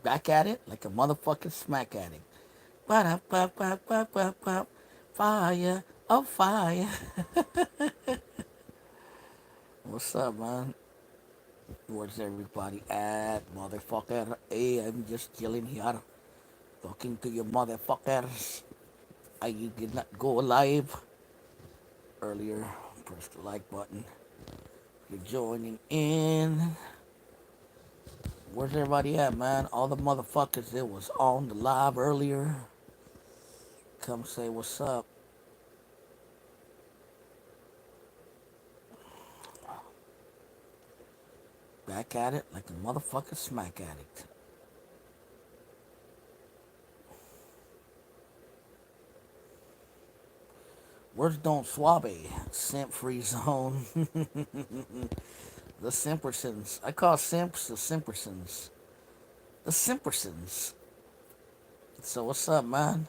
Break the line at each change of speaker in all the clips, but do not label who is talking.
Back at it like a motherfucking smack addict. Ba-da-ba-ba-ba-ba-ba. Fire, oh fire. What's up, man? Where's everybody at, motherfucker? Hey, I'm just chilling here, talking to you motherfuckers. I did not go live earlier. Press the like button. You're joining in. Where's everybody at, man? All the motherfuckers that was on the live earlier, come say what's up. Back at it like a motherfucking smack addict. Where's Don Suave? Simp free zone. The Simpersons. I call simps the Simpersons. The Simpersons. So what's up, man?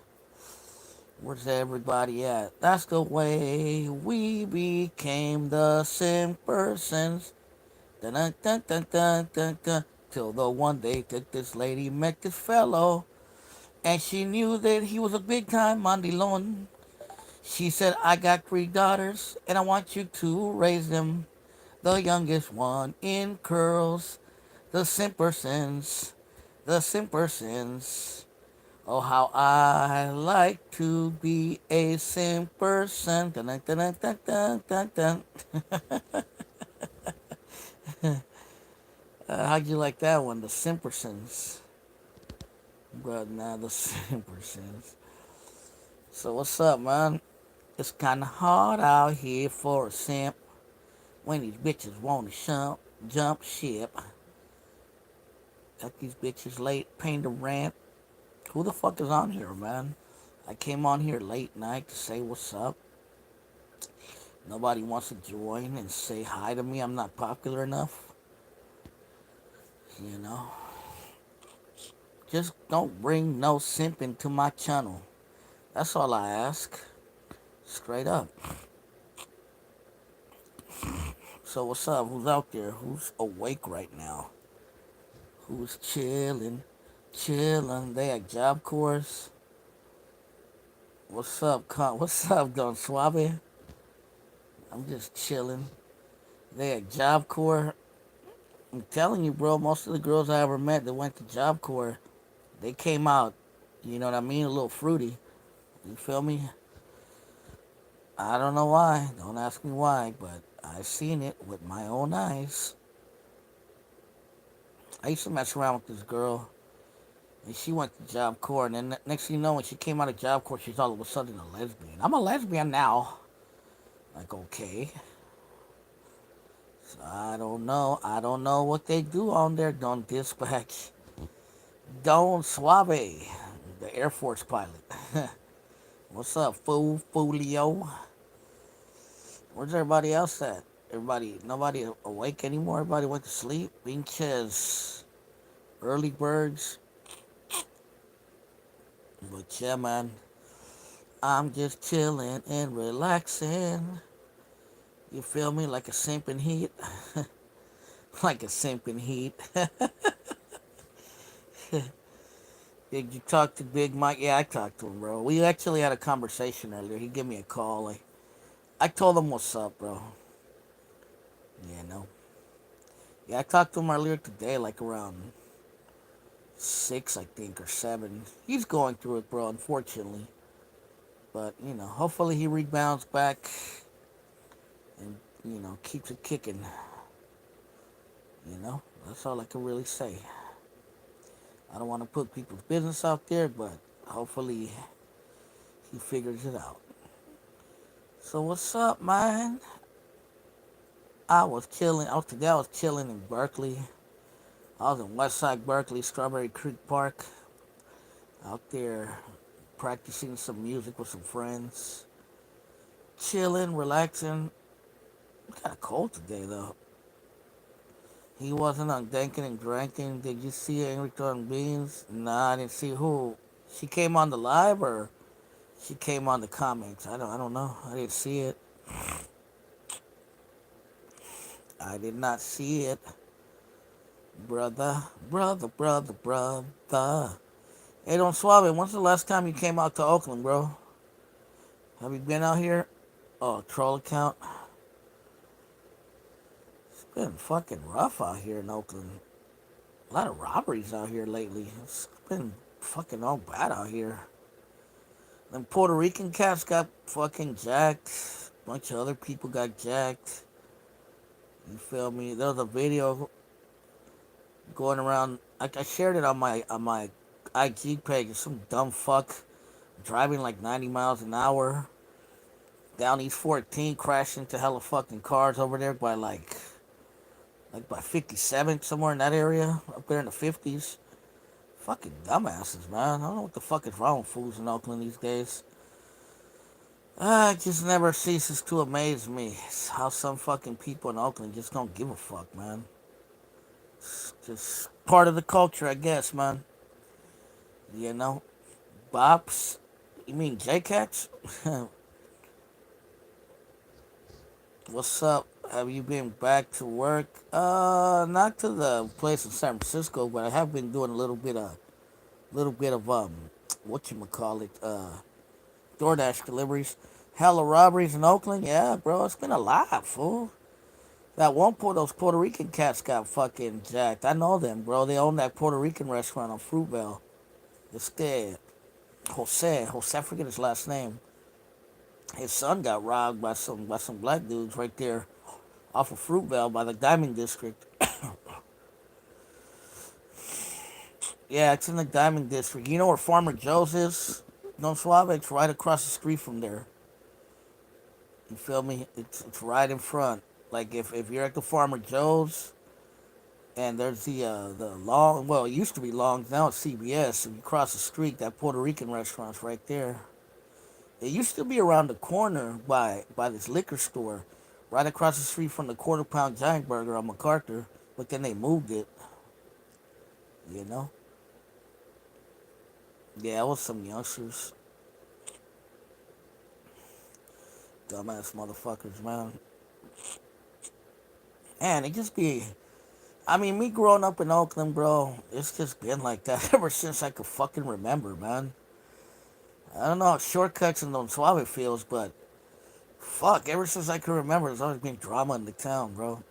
Where's everybody at? That's the way we became the Simpersons. Dun dun dun dun dun dun dun. Till the one day that this lady met this fellow, and she knew that he was a big time mandilon. She said, I got three daughters, and I want you to raise them. The youngest one in curls. The Simpersons. The Simpersons. Oh, how I like to be a Simperson. Dun, dun, dun, dun, dun, dun, dun. How'd you like that one? The Simpersons. But now the Simpersons. So what's up, man? It's kinda hard out here for a simp when these bitches wanna jump ship. Got these bitches late, paying the rent. Who the fuck is on here, man? I came on here late night to say what's up. Nobody wants to join and say hi to me. I'm not popular enough. You know, just don't bring no simp into my channel. That's all I ask. Straight up. So what's up? Who's out there? Who's awake right now? Who's chilling? Chilling. They at Job Corps. What's up, What's up, Don Suave? I'm just chilling. They at Job Corps. I'm telling you, bro. Most of the girls I ever met that went to Job Corps, they came out. You know what I mean? A little fruity. You feel me? I don't know why. Don't ask me why, but I've seen it with my own eyes. I used to mess around with this girl, and she went to Job Corps, and then next thing you know, when she came out of Job Corps, she's all of a sudden a lesbian. I'm a lesbian now. Like, okay. So I don't know. I don't know what they do on there. Don't dispatch. Don Suave, the Air Force pilot. What's up, Foolio? Where's everybody else at? Nobody awake anymore? Everybody went to sleep? Pinches. Early birds. But yeah, man. I'm just chilling and relaxing. You feel me? Like a simp in heat. Like a simp in heat. Did you talk to Big Mike? Yeah, I talked to him, bro. We actually had a conversation earlier. He gave me a call. I told him what's up, bro. Yeah, no. Yeah, I talked to him earlier today, like around 6, I think, or 7. He's going through it, bro, unfortunately. But, hopefully he rebounds back and, keeps it kicking. That's all I can really say. I don't want to put people's business out there, but hopefully he figures it out. So what's up, man? Today I was chilling in Berkeley. I was in Westside Berkeley, Strawberry Creek Park, out there practicing some music with some friends. Chilling, relaxing. Got a cold today though. He wasn't on Dankin' and Drankin'. Did you see Angry Throwing Beans? Nah, I didn't see who. She came on the live or she came on the comments. I don't know. I didn't see it. I did not see it. Brother, brother, brother, brother. Hey, don't swab it. When's the last time you came out to Oakland, bro? Have you been out here? Oh, troll account. It's been fucking rough out here in Oakland. A lot of robberies out here lately. It's been fucking all bad out here. Them Puerto Rican cats got fucking jacked. A bunch of other people got jacked. You feel me? There was a video going around. I shared it on my IG page. Some dumb fuck driving like 90 miles an hour down East 14, crashed into hella fucking cars over there by like by 57 somewhere in that area up there in the 50s. Fucking dumbasses, man. I don't know what the fuck is wrong with fools in Oakland these days. It just never ceases to amaze me how some fucking people in Oakland just don't give a fuck, man. It's just part of the culture, I guess, man. You know, bops. You mean J-Cats? What's up? Have you been back to work? Not to the place in San Francisco, but I have been doing a little bit of what you call it, DoorDash deliveries. Hella robberies in Oakland, yeah, bro. It's been a lot, fool. That one those Puerto Rican cats got fucking jacked. I know them, bro. They own that Puerto Rican restaurant on Fruitvale. Este Jose, I forget his last name. His son got robbed by some black dudes right there off of Fruitvale by the Diamond District. Yeah, it's in the Diamond District. You know where Farmer Joe's is? Don Suave, it's right across the street from there. You feel me? It's right in front. Like if you're at the Farmer Joe's and there's the long, well, it used to be long, now it's CBS. If you cross the street, that Puerto Rican restaurant's right there. It used to be around the corner by this liquor store, right across the street from the quarter pound giant burger on MacArthur. But then they moved it. You know? Yeah, it was some youngsters, dumbass motherfuckers, man. And it just be. I mean, me growing up in Oakland, bro, it's just been like that ever since I could fucking remember, man. I don't know how shortcuts and Don Suave feels, but fuck, ever since I can remember, there's always been drama in the town, bro.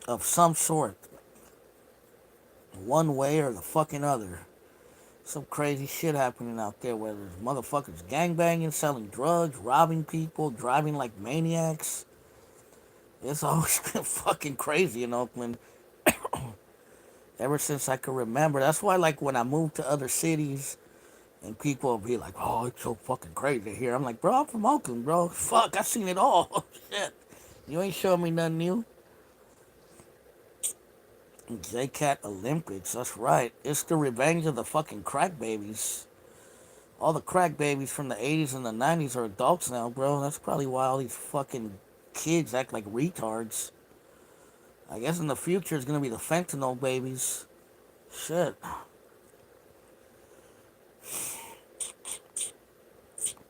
Of some sort. One way or the fucking other. Some crazy shit happening out there where there's motherfuckers gangbanging, selling drugs, robbing people, driving like maniacs. It's always been fucking crazy in Oakland ever since I can remember. That's why, like, when I moved to other cities and people will be like, oh, it's so fucking crazy here. I'm like, bro, I'm from Oakland, bro. Fuck, I seen it all. Shit. You ain't showing me nothing new. J-Cat Olympics, that's right. It's the revenge of the fucking crack babies. All the crack babies from the 80s and the 90s are adults now, bro. That's probably why all these fucking kids act like retards. I guess in the future it's gonna be the fentanyl babies. Shit.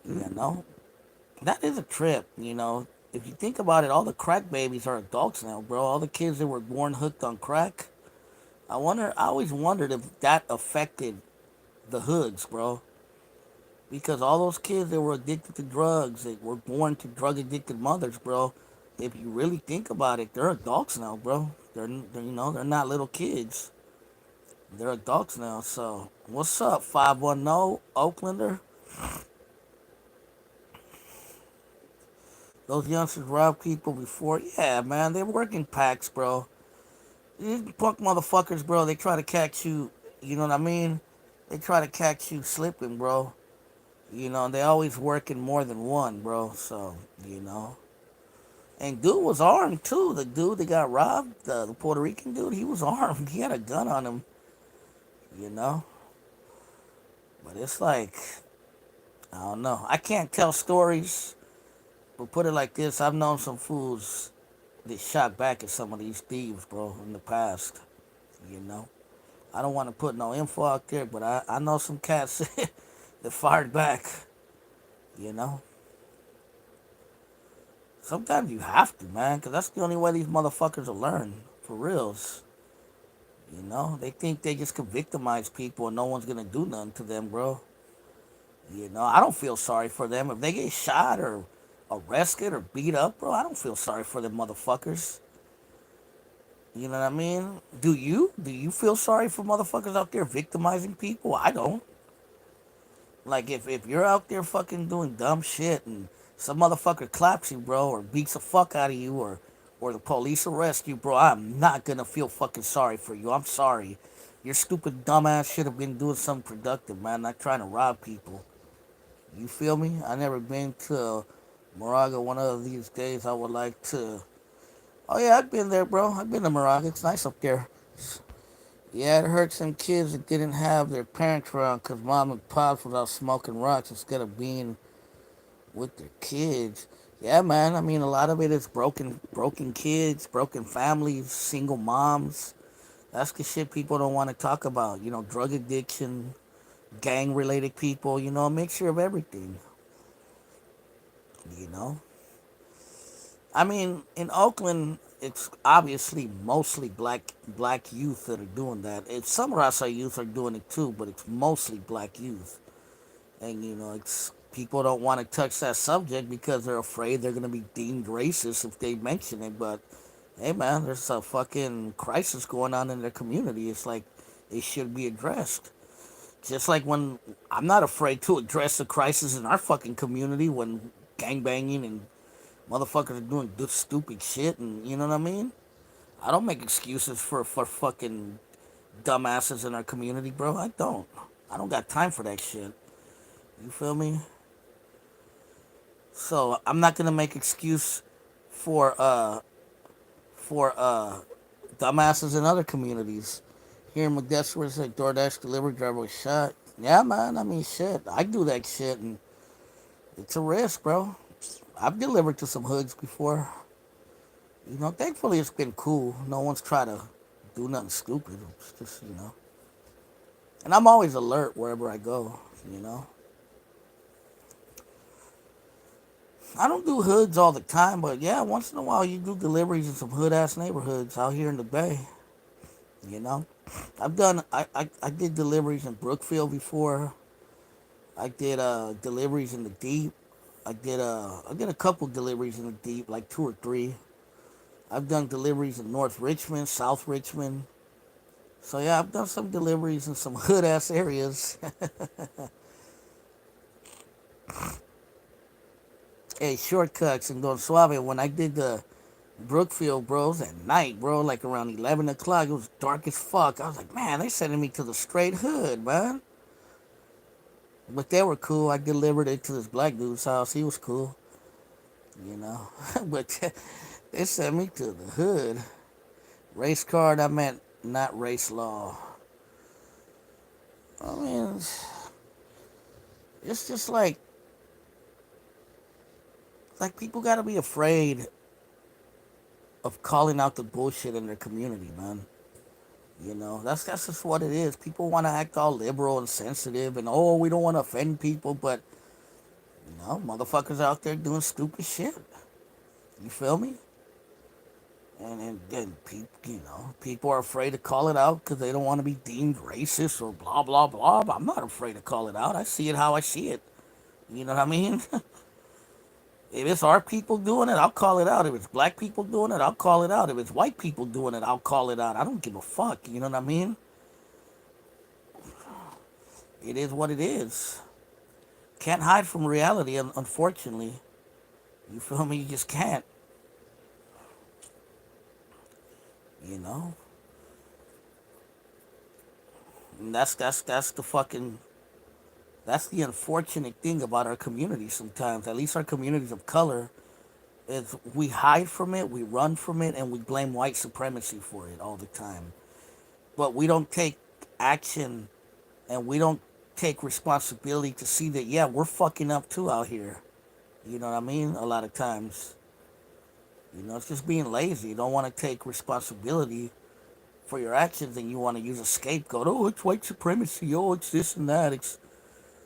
You know? That is a trip, you know. If you think about it, all the crack babies are adults now, bro. All the kids that were born hooked on crack. I always wondered if that affected the hoods, bro. Because all those kids that were addicted to drugs, that were born to drug addicted mothers, bro. If you really think about it, they're adults now, bro. They're not little kids. They're adults now. So what's up, 510 Oaklander? Those youngsters robbed people before. Yeah, man, they work in packs, bro. These punk motherfuckers, bro. They try to catch you. You know what I mean? They try to catch you slipping, bro. You know, they always working more than one, bro. So, you know. And dude was armed too. The dude that got robbed, the Puerto Rican dude, he was armed. He had a gun on him, you know. But it's like, I don't know. I can't tell stories, but put it like this: I've known some fools that shot back at some of these thieves, bro, in the past. You know. I don't want to put no info out there, but I know some cats that fired back. You know. Sometimes you have to, man, because that's the only way these motherfuckers will learn. For reals. You know, they think they just can victimize people and no one's gonna do nothing to them, bro. You know, I don't feel sorry for them if they get shot or arrested or beat up, bro. I don't feel sorry for them motherfuckers. You know what I mean? Do you? Do you feel sorry for motherfuckers out there victimizing people? I don't. Like if you're out there fucking doing dumb shit and some motherfucker claps you, bro, or beats the fuck out of you, or the police arrest you, bro, I'm not gonna feel fucking sorry for you. I'm sorry. Your stupid dumbass should have been doing something productive, man. Not trying to rob people. You feel me? I never been to Moraga. One of these days, I would like to. Oh yeah, I've been there, bro. I've been to Moraga. It's nice up there. Yeah, it hurt some kids that didn't have their parents around because mom and pops was out smoking rocks instead of being with their kids. Yeah, man. I mean, a lot of it is broken kids, broken families, single moms. That's the shit people don't want to talk about. You know, drug addiction, gang related people. You know, a mixture of everything. You know, I mean, in Oakland, it's obviously mostly black youth that are doing that. It's some Rasa youth are doing it too, but it's mostly black youth. And you know, it's people don't want to touch that subject because they're afraid they're gonna be deemed racist if they mention it. But hey, man, there's a fucking crisis going on in their community. It's like it should be addressed. Just like when I'm not afraid to address the crisis in our fucking community when gangbanging and motherfuckers are doing good stupid shit, and you know what I mean. I don't make excuses for fucking dumbasses in our community, bro. I don't. I don't got time for that shit. You feel me? So I'm not gonna make excuse for uh for dumbasses in other communities. Here in Modesto, where it's like DoorDash delivery driver was shot. Yeah, man. I mean, shit. I do that shit, and it's a risk, bro. I've delivered to some hoods before. You know, thankfully it's been cool. No one's tried to do nothing stupid. It's just, you know. And I'm always alert wherever I go, you know. I don't do hoods all the time, but yeah, once in a while you do deliveries in some hood ass neighborhoods out here in the Bay, you know. I did deliveries in Brookfield before. I did deliveries in the deep. I did a couple deliveries in the deep, like two or three. I've done deliveries in North Richmond, South Richmond. So yeah, I've done some deliveries in some hood ass areas. Hey, shortcuts and going suave. When I did the Brookfield, bros, at night, bro, like around 11 o'clock, it was dark as fuck. I was like, man, they sending me to the straight hood, man. But they were cool. I delivered it to this black dude's house. He was cool, you know. But they sent me to the hood. Race card, I meant not race law. I mean, it's just like people gotta be afraid of calling out the bullshit in their community, man. You know, that's just what it is. People want to act all liberal and sensitive, and oh, we don't want to offend people, but you know, motherfuckers out there doing stupid shit. You feel me? And then people, you know, people are afraid to call it out because they don't want to be deemed racist or blah blah blah. But I'm not afraid to call it out. I see it how I see it. You know what I mean? If it's our people doing it, I'll call it out. If it's black people doing it, I'll call it out. If it's white people doing it, I'll call it out. I don't give a fuck. You know what I mean? It is what it is. Can't hide from reality, unfortunately. You feel me? You just can't. You know? And that's the fucking that's the unfortunate thing about our community sometimes. At least our communities of color is we hide from it, we run from it, and we blame white supremacy for it all the time. But we don't take action and we don't take responsibility to see that yeah, we're fucking up too out here. You know what I mean? A lot of times. You know, it's just being lazy. You don't want to take responsibility for your actions and you want to use a scapegoat. Oh, it's white supremacy. Oh, it's this and that. It's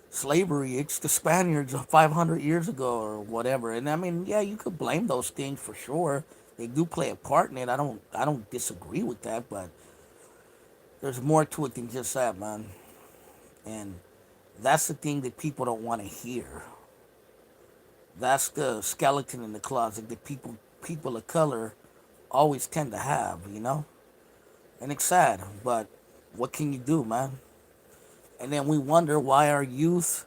slavery. It's the Spaniards 500 years ago or whatever. And I mean, yeah, you could blame those things for sure. They do play a part in it. I don't disagree with that, but There's more to it than just that, man. And that's the thing that people don't want to hear. That's the skeleton in the closet that people of color always tend to have, you know? And it's sad, but what can you do, man? And then we wonder why our youth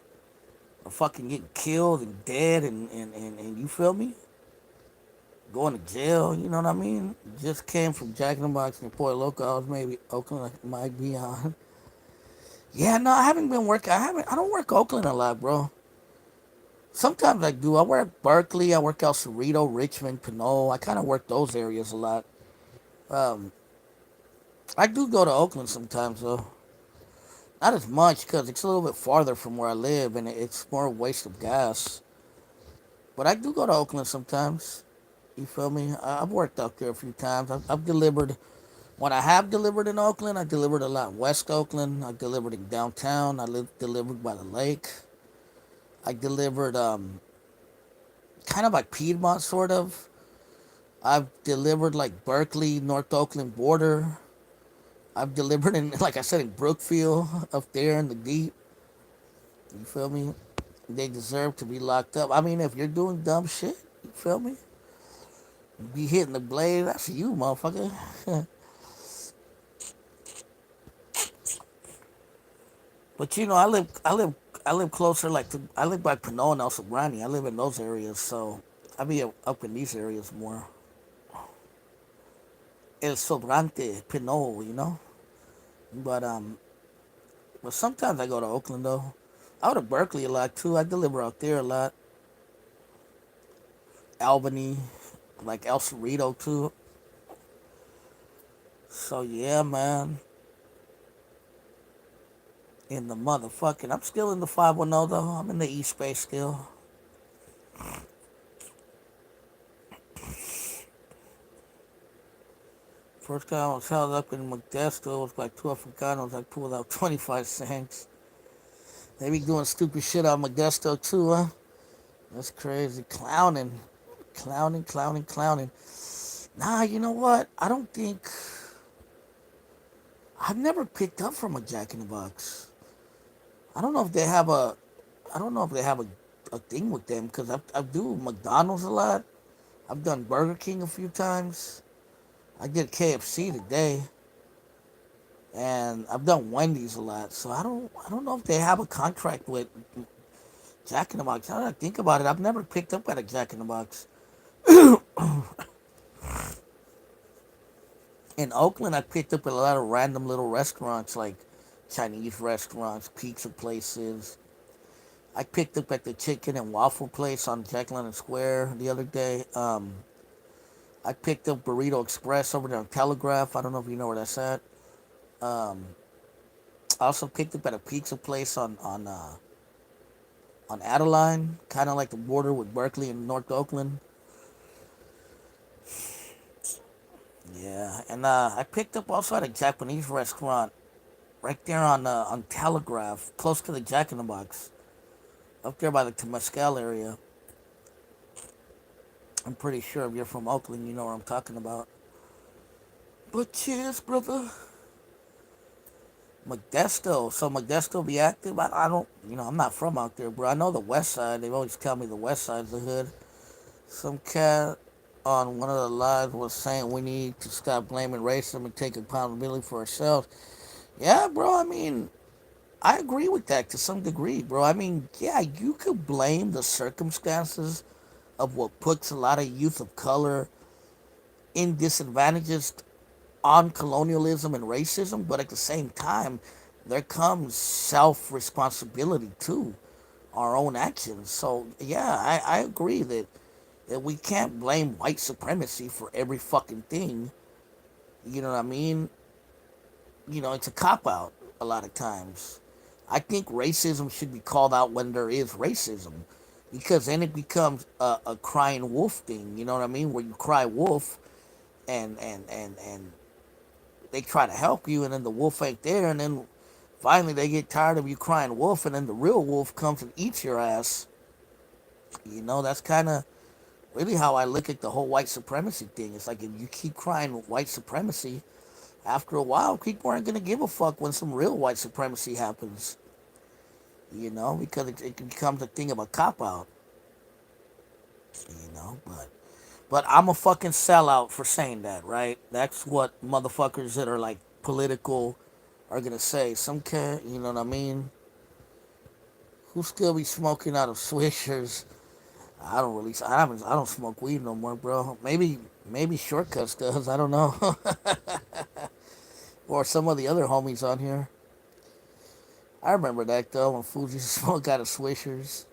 are fucking getting killed and dead and you feel me? Going to jail, you know what I mean? Just came from Jack in the Box and Port Locals, maybe Oakland might be on. Yeah, no, I haven't been working. I don't work Oakland a lot, bro. Sometimes I do. I work Berkeley. I work El Cerrito, Richmond, Pinole. I kind of work those areas a lot. Um, I do go to Oakland sometimes, though. Not as much because it's a little bit farther from where I live and it's more a waste of gas. But I do go to Oakland sometimes. You feel me? I've worked out there a few times. I've delivered. When I have delivered in Oakland, I delivered a lot in West Oakland. I delivered in downtown. Delivered by the lake. I delivered kind of like Piedmont, sort of. I've delivered like Berkeley, North Oakland border. I've delivered in, like I said, in Brookfield, up there in the deep. You feel me? They deserve to be locked up. I mean, if you're doing dumb shit, you feel me? Be hitting the blade, that's you, motherfucker. But you know, I live closer, like I live by Pinole and El Sobrani. I live in those areas, so I be up in these areas more. El Sobrante, Pinole, you know. But sometimes I go to Oakland though. I go to Berkeley a lot too. I deliver out there a lot. Albany, like El Cerrito too. So yeah, man. In the motherfucking, I'm still in the 510 though. I'm in the East Bay still. First time I was held up in Modesto, it was like 2 Africanos. I pulled out 25 cents. They be doing stupid shit out Modesto too, huh? That's crazy. Clowning. Clowning, clowning, clowning. Nah, you know what? I don't think. I've never picked up from a Jack in the Box. I don't know if they have a. I don't know if they have a thing with them because I do McDonald's a lot. I've done Burger King a few times. I did KFC today, and I've done Wendy's a lot. So I don't know if they have a contract with Jack in the Box. Now that I think about it, I've never picked up at a Jack in the Box. In Oakland, I picked up at a lot of random little restaurants like Chinese restaurants, pizza places. I picked up at the chicken and waffle place on Jack London Square the other day. I picked up Burrito Express over there on Telegraph. I don't know if you know where that's at. Um, I also picked up at a pizza place on Adeline, kind of like the border with Berkeley and North Oakland. Yeah, and I picked up also at a Japanese restaurant right there on Telegraph, close to the Jack in the Box, up there by the Temescal area. I'm pretty sure if you're from Oakland, you know what I'm talking about. But cheers, brother. Modesto. So Modesto be active. I don't, I'm not from out there, bro. I know the West Side. They always tell me the West Side's the hood. Some cat on one of the lives was saying we need to stop blaming racism and take accountability for ourselves. Yeah, bro. I mean, I agree with that to some degree, bro. I mean, yeah, you could blame the circumstances of what puts a lot of youth of color in disadvantages on colonialism and racism, but at the same time, there comes self responsibility too, our own actions. So yeah, I agree that we can't blame white supremacy for every fucking thing. You know what I mean? It's a cop out a lot of times. I think racism should be called out when there is racism. Because then it becomes a crying wolf thing, you know what I mean? Where you cry wolf and they try to help you, and then the wolf ain't there, and then finally they get tired of you crying wolf, and then the real wolf comes and eats your ass. That's kind of really how I look at the whole white supremacy thing. It's like if you keep crying white supremacy, After a while, people aren't gonna give a fuck when some real white supremacy happens. Because it becomes a thing of a cop out. But I'm a fucking sellout for saying that, right? That's what motherfuckers that are like political are gonna say. Some cat, you know what I mean? Who still be smoking out of swishers? I don't really. I haven't. I don't smoke weed no more, bro. Maybe Shortcuts does. I don't know. Or some of the other homies on here. I remember that though when fools used to smoke out of swishers.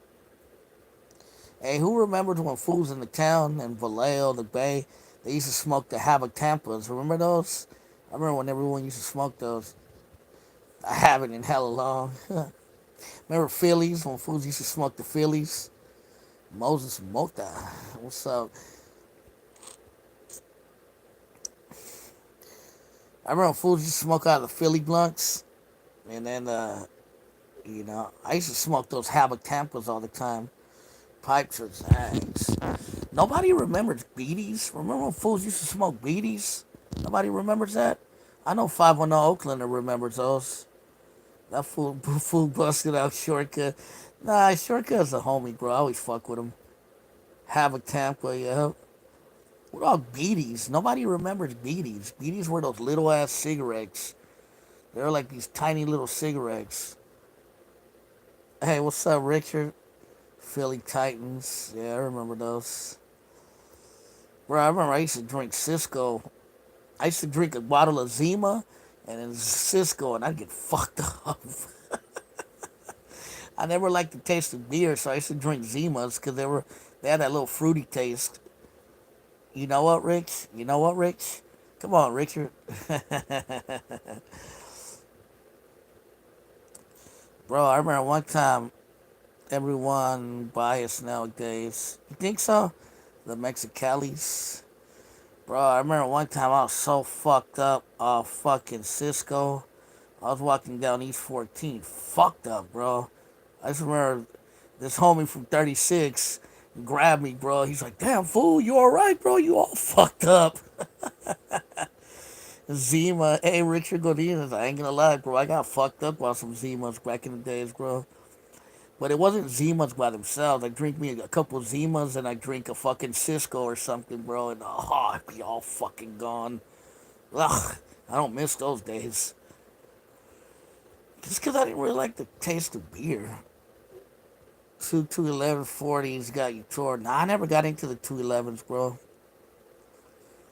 Hey, who remembers when fools in the town and Vallejo, the Bay, they used to smoke the Havoc Tampas? Remember those? I remember when everyone used to smoke those. I haven't in hella long. Remember Phillies when fools used to smoke the Phillies? Moses Mota. What's up? I remember fools used to smoke out of the Philly blunts. And then, I used to smoke those Havoc Tampas all the time. Pipes are nice. Nobody remembers beaties. Remember when fools used to smoke beaties? Nobody remembers that? I know 510 Oaklander remembers those. That fool busted out Shortcut. Nah, Shortcut's a homie, bro. I always fuck with him. Havoc Tampa, yeah. What about beaties? Nobody remembers beaties. Beaties were those little ass cigarettes. They were like these tiny little cigarettes. Hey, what's up, Richard? Philly Titans. Yeah, I remember those. Bro, I remember I used to drink Cisco. I used to drink a bottle of Zima and then Cisco, and I'd get fucked up. I never liked the taste of beer, so I used to drink Zimas because they had that little fruity taste. You know what, Rich? You know what, Rich? Come on, Richard. Bro, I remember one time everyone biased nowadays. You think so? The Mexicalis. Bro, I remember one time I was so fucked up off fucking Cisco. I was walking down East 14, fucked up, bro. I just remember this homie from 36 grabbed me, bro. He's like, damn, fool, you alright, bro? You all fucked up. Zima, hey, Richard Godinez, I ain't gonna lie, bro. I got fucked up on some Zimas back in the days, bro. But it wasn't Zimas by themselves. I drink me a couple Zimas and I drink a fucking Cisco or something, bro. And I'd be all fucking gone. Ugh, I don't miss those days. Just because I didn't really like the taste of beer. 21140s got you torn. Nah, I never got into the 211s, bro.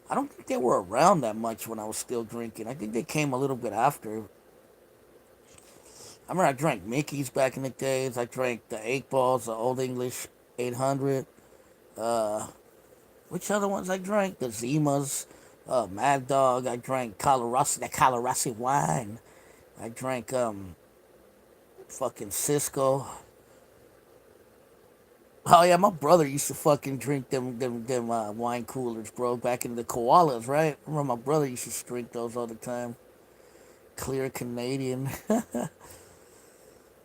I don't think they were around that much when I was still drinking. I think they came a little bit after. I remember I drank Mickey's back in the days. I drank the 8 balls, the Old English 800. Uh, which other ones I drank? The Zimas, Mad Dog. I drank that Colorasi wine. I drank fucking Cisco. Oh yeah, my brother used to fucking drink them wine coolers, bro. Back in the koalas, right? I remember my brother used to drink those all the time. Clear Canadian.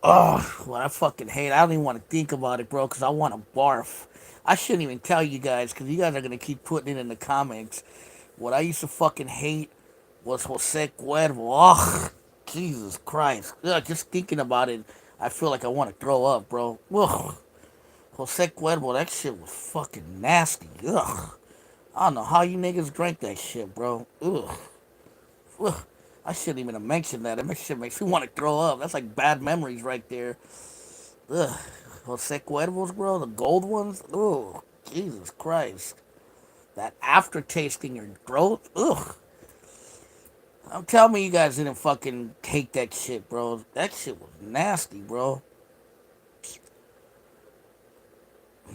Oh, what I fucking hate. I don't even want to think about it, bro, because I want to barf. I shouldn't even tell you guys, because you guys are gonna keep putting it in the comments. What I used to fucking hate was Jose Cuervo. Ugh, Jesus Christ. Ugh, just thinking about it, I feel like I want to throw up, bro. Ugh. Jose Cuervo, that shit was fucking nasty. Ugh. I don't know how you niggas drank that shit, bro. Ugh. Ugh. I shouldn't even have mentioned that. That shit makes me want to throw up. That's like bad memories right there. Ugh. Jose Cuervos, bro, the gold ones. Ugh. Jesus Christ. That aftertaste in your throat. Ugh. Don't tell me you guys didn't fucking hate that shit, bro. That shit was nasty, bro.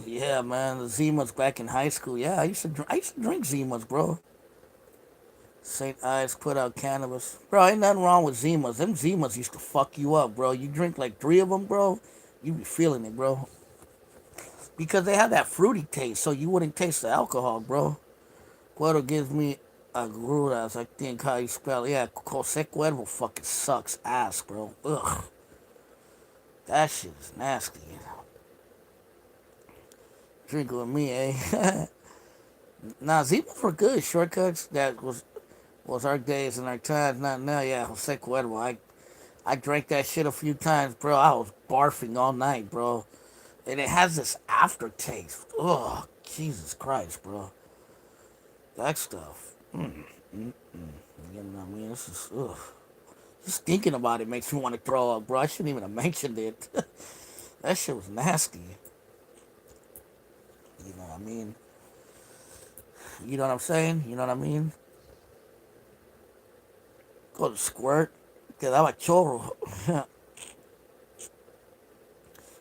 Yeah, man, the Zimas back in high school. Yeah, I used to drink Zimas, bro. St. Ives put out cannabis. Bro, ain't nothing wrong with Zimas. Them Zimas used to fuck you up, bro. You drink like 3 of them, bro, you be feeling it, bro. Because they have that fruity taste, so you wouldn't taste the alcohol, bro. Cuervo gives me agruras, I think how you spell it. Yeah, Jose Cuervo fucking sucks ass, bro. Ugh. That shit is nasty. Drink with me, eh? Nah, Zimas were good. Shortcuts, that was Was our days and our times, not now. Yeah, Jose Cuervo. I drank that shit a few times, bro. I was barfing all night, bro. And it has this aftertaste. Ugh, Jesus Christ, bro. That stuff. You know what I mean? This is, ugh. Just thinking about it makes me want to throw up, bro. I shouldn't even have mentioned it. That shit was nasty. You know what I mean? You know what I'm saying? You know what I mean? Go to squirt. Que daba chorro.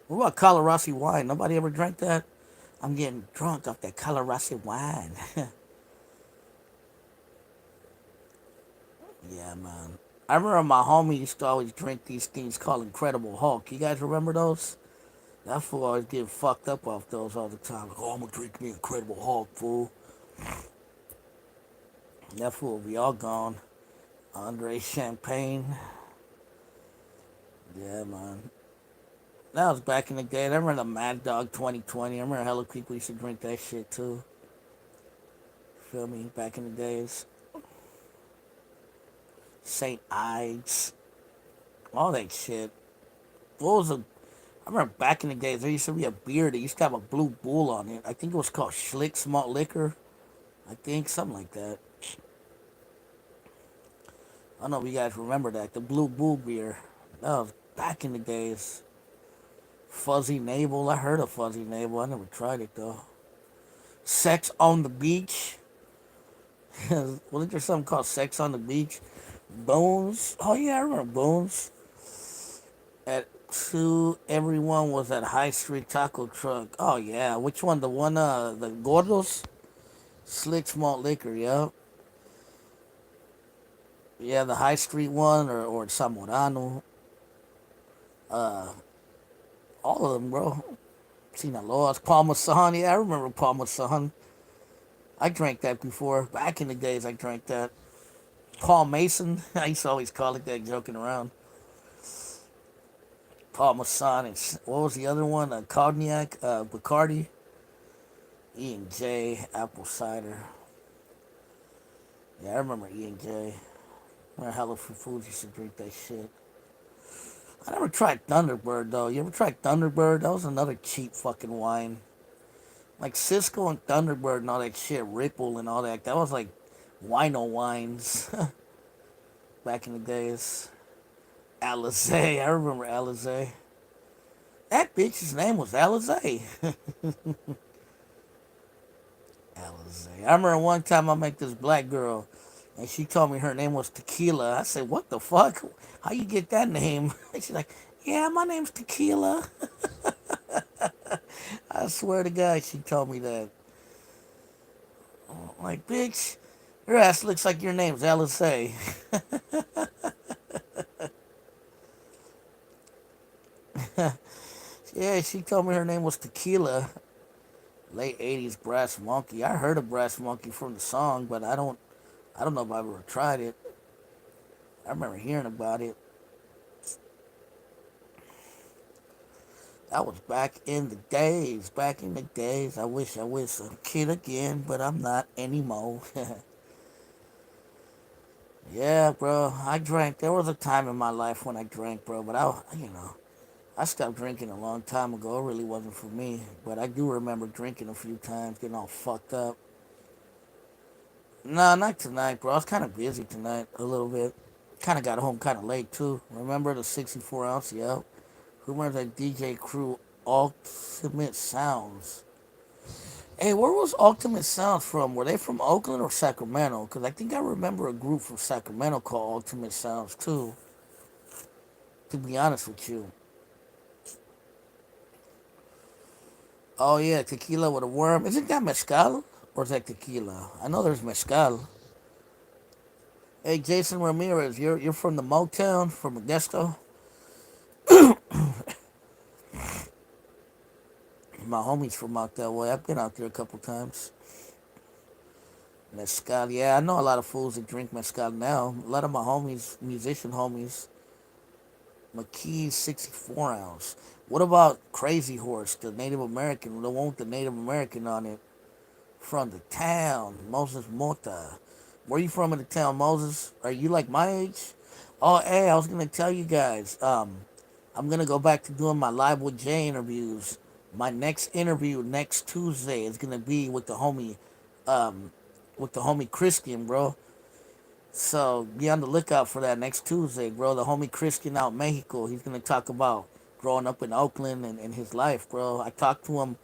What about Colorasi wine? Nobody ever drank that? I'm getting drunk off that Colorasi wine. Yeah, man. I remember my homie used to always drink these things called Incredible Hulk. You guys remember those? That fool always getting fucked up off those all the time. Like, oh, I'm gonna drink me Incredible Hulk, fool. That fool will be all gone. Andre Champagne. Yeah, man. That was back in the day. I remember the Mad Dog 2020. I remember hella people used to drink that shit too. Feel me? Back in the days. St. Ides. All that shit. What was a I remember back in the days there used to be a beer that used to have a blue bull on it. I think it was called Schlick Malt Liquor. I think something like that. I don't know if you guys remember that. The Blue Bull beer. That was back in the days. Fuzzy Navel. I heard of Fuzzy Navel. I never tried it though. Sex on the Beach. Wasn't there something called Sex on the Beach? Bones. Oh yeah, I remember Bones. At two, everyone was at High Street Taco Truck. Oh yeah, which one? The one, the Gordos? Slick Malt Liquor. Yeah, yeah, the High Street one or Zamorano. Uh, all of them, bro. Sinaloa's Parmesan. Yeah, I remember Parmesan. I drank that before. Back in the days, I drank that. Paul Mason. I used to always call it that, joking around. Parmesan and what was the other one? Cognac, Bacardi, E&J, apple cider. Yeah, I remember E&J. Remember hella foods used to drink that shit. I never tried Thunderbird though. You ever tried Thunderbird? That was another cheap fucking wine. Like Cisco and Thunderbird and all that shit, Ripple and all that. That was like wino wines back in the days. Alizé, I remember Alizé. That bitch's name was Alizé. Alizé. I remember one time I met this black girl and she told me her name was Tequila. I said, what the fuck? How you get that name? She's like, yeah, my name's Tequila. I swear to God, she told me that. I'm like, bitch, your ass looks like your name's Alizé. Yeah, she told me her name was Tequila. Late '80s Brass Monkey. I heard of Brass Monkey from the song, but I don't know if I ever tried it. I remember hearing about it. That was back in the days. Back in the days. I wish I was a kid again, but I'm not anymore. Yeah, bro. I drank. There was a time in my life when I drank, bro, but I stopped drinking a long time ago. It really wasn't for me. But I do remember drinking a few times, getting all fucked up. Nah, not tonight, bro. I was kind of busy tonight, a little bit. Kind of got home kind of late, too. Remember the 64 ounce? Yep. Who remembers that DJ Crew Ultimate Sounds? Hey, where was Ultimate Sounds from? Were they from Oakland or Sacramento? Because I think I remember a group from Sacramento called Ultimate Sounds, too, to be honest with you. Oh, yeah, tequila with a worm. Isn't that mezcal? Or is that tequila? I know there's mezcal. Hey, Jason Ramirez, you're from the Motown, from Modesto? My homie's from out that way. I've been out there a couple times. Mezcal, yeah, I know a lot of fools that drink mezcal now. A lot of my homies, musician homies, McKee's 64 ounce. What about Crazy Horse, the Native American, the one with the Native American on it? From the town, Moses Mota. Where you from in the town, Moses? Are you like my age? Oh, hey, I was gonna tell you guys. I'm gonna go back to doing my live with Jay interviews. My next interview next Tuesday is gonna be um, with the homie Christian, bro. So be on the lookout for that next Tuesday, bro. The homie Christian out in Mexico. He's gonna talk about growing up in Oakland and his life, bro. I talked to him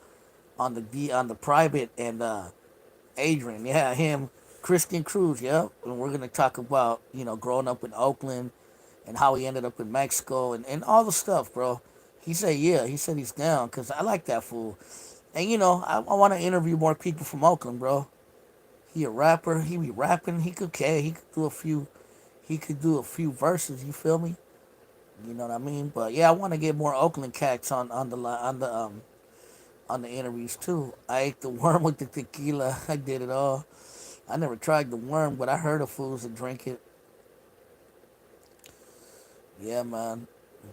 on the private and Adrian, yeah, him, Christian Cruz, yeah. And we're gonna talk about growing up in Oakland and how he ended up in Mexico and all the stuff, bro. He said yeah, he said he's down because I like that fool. And I want to interview more people from Oakland, bro. He a rapper. He be rapping. He could do a few. He could do a few verses. You feel me? You know what I mean? But yeah, I want to get more Oakland cats on the interviews too. I ate the worm with the tequila. I did it all. I never tried the worm, but I heard of fools that drink it. Yeah, man.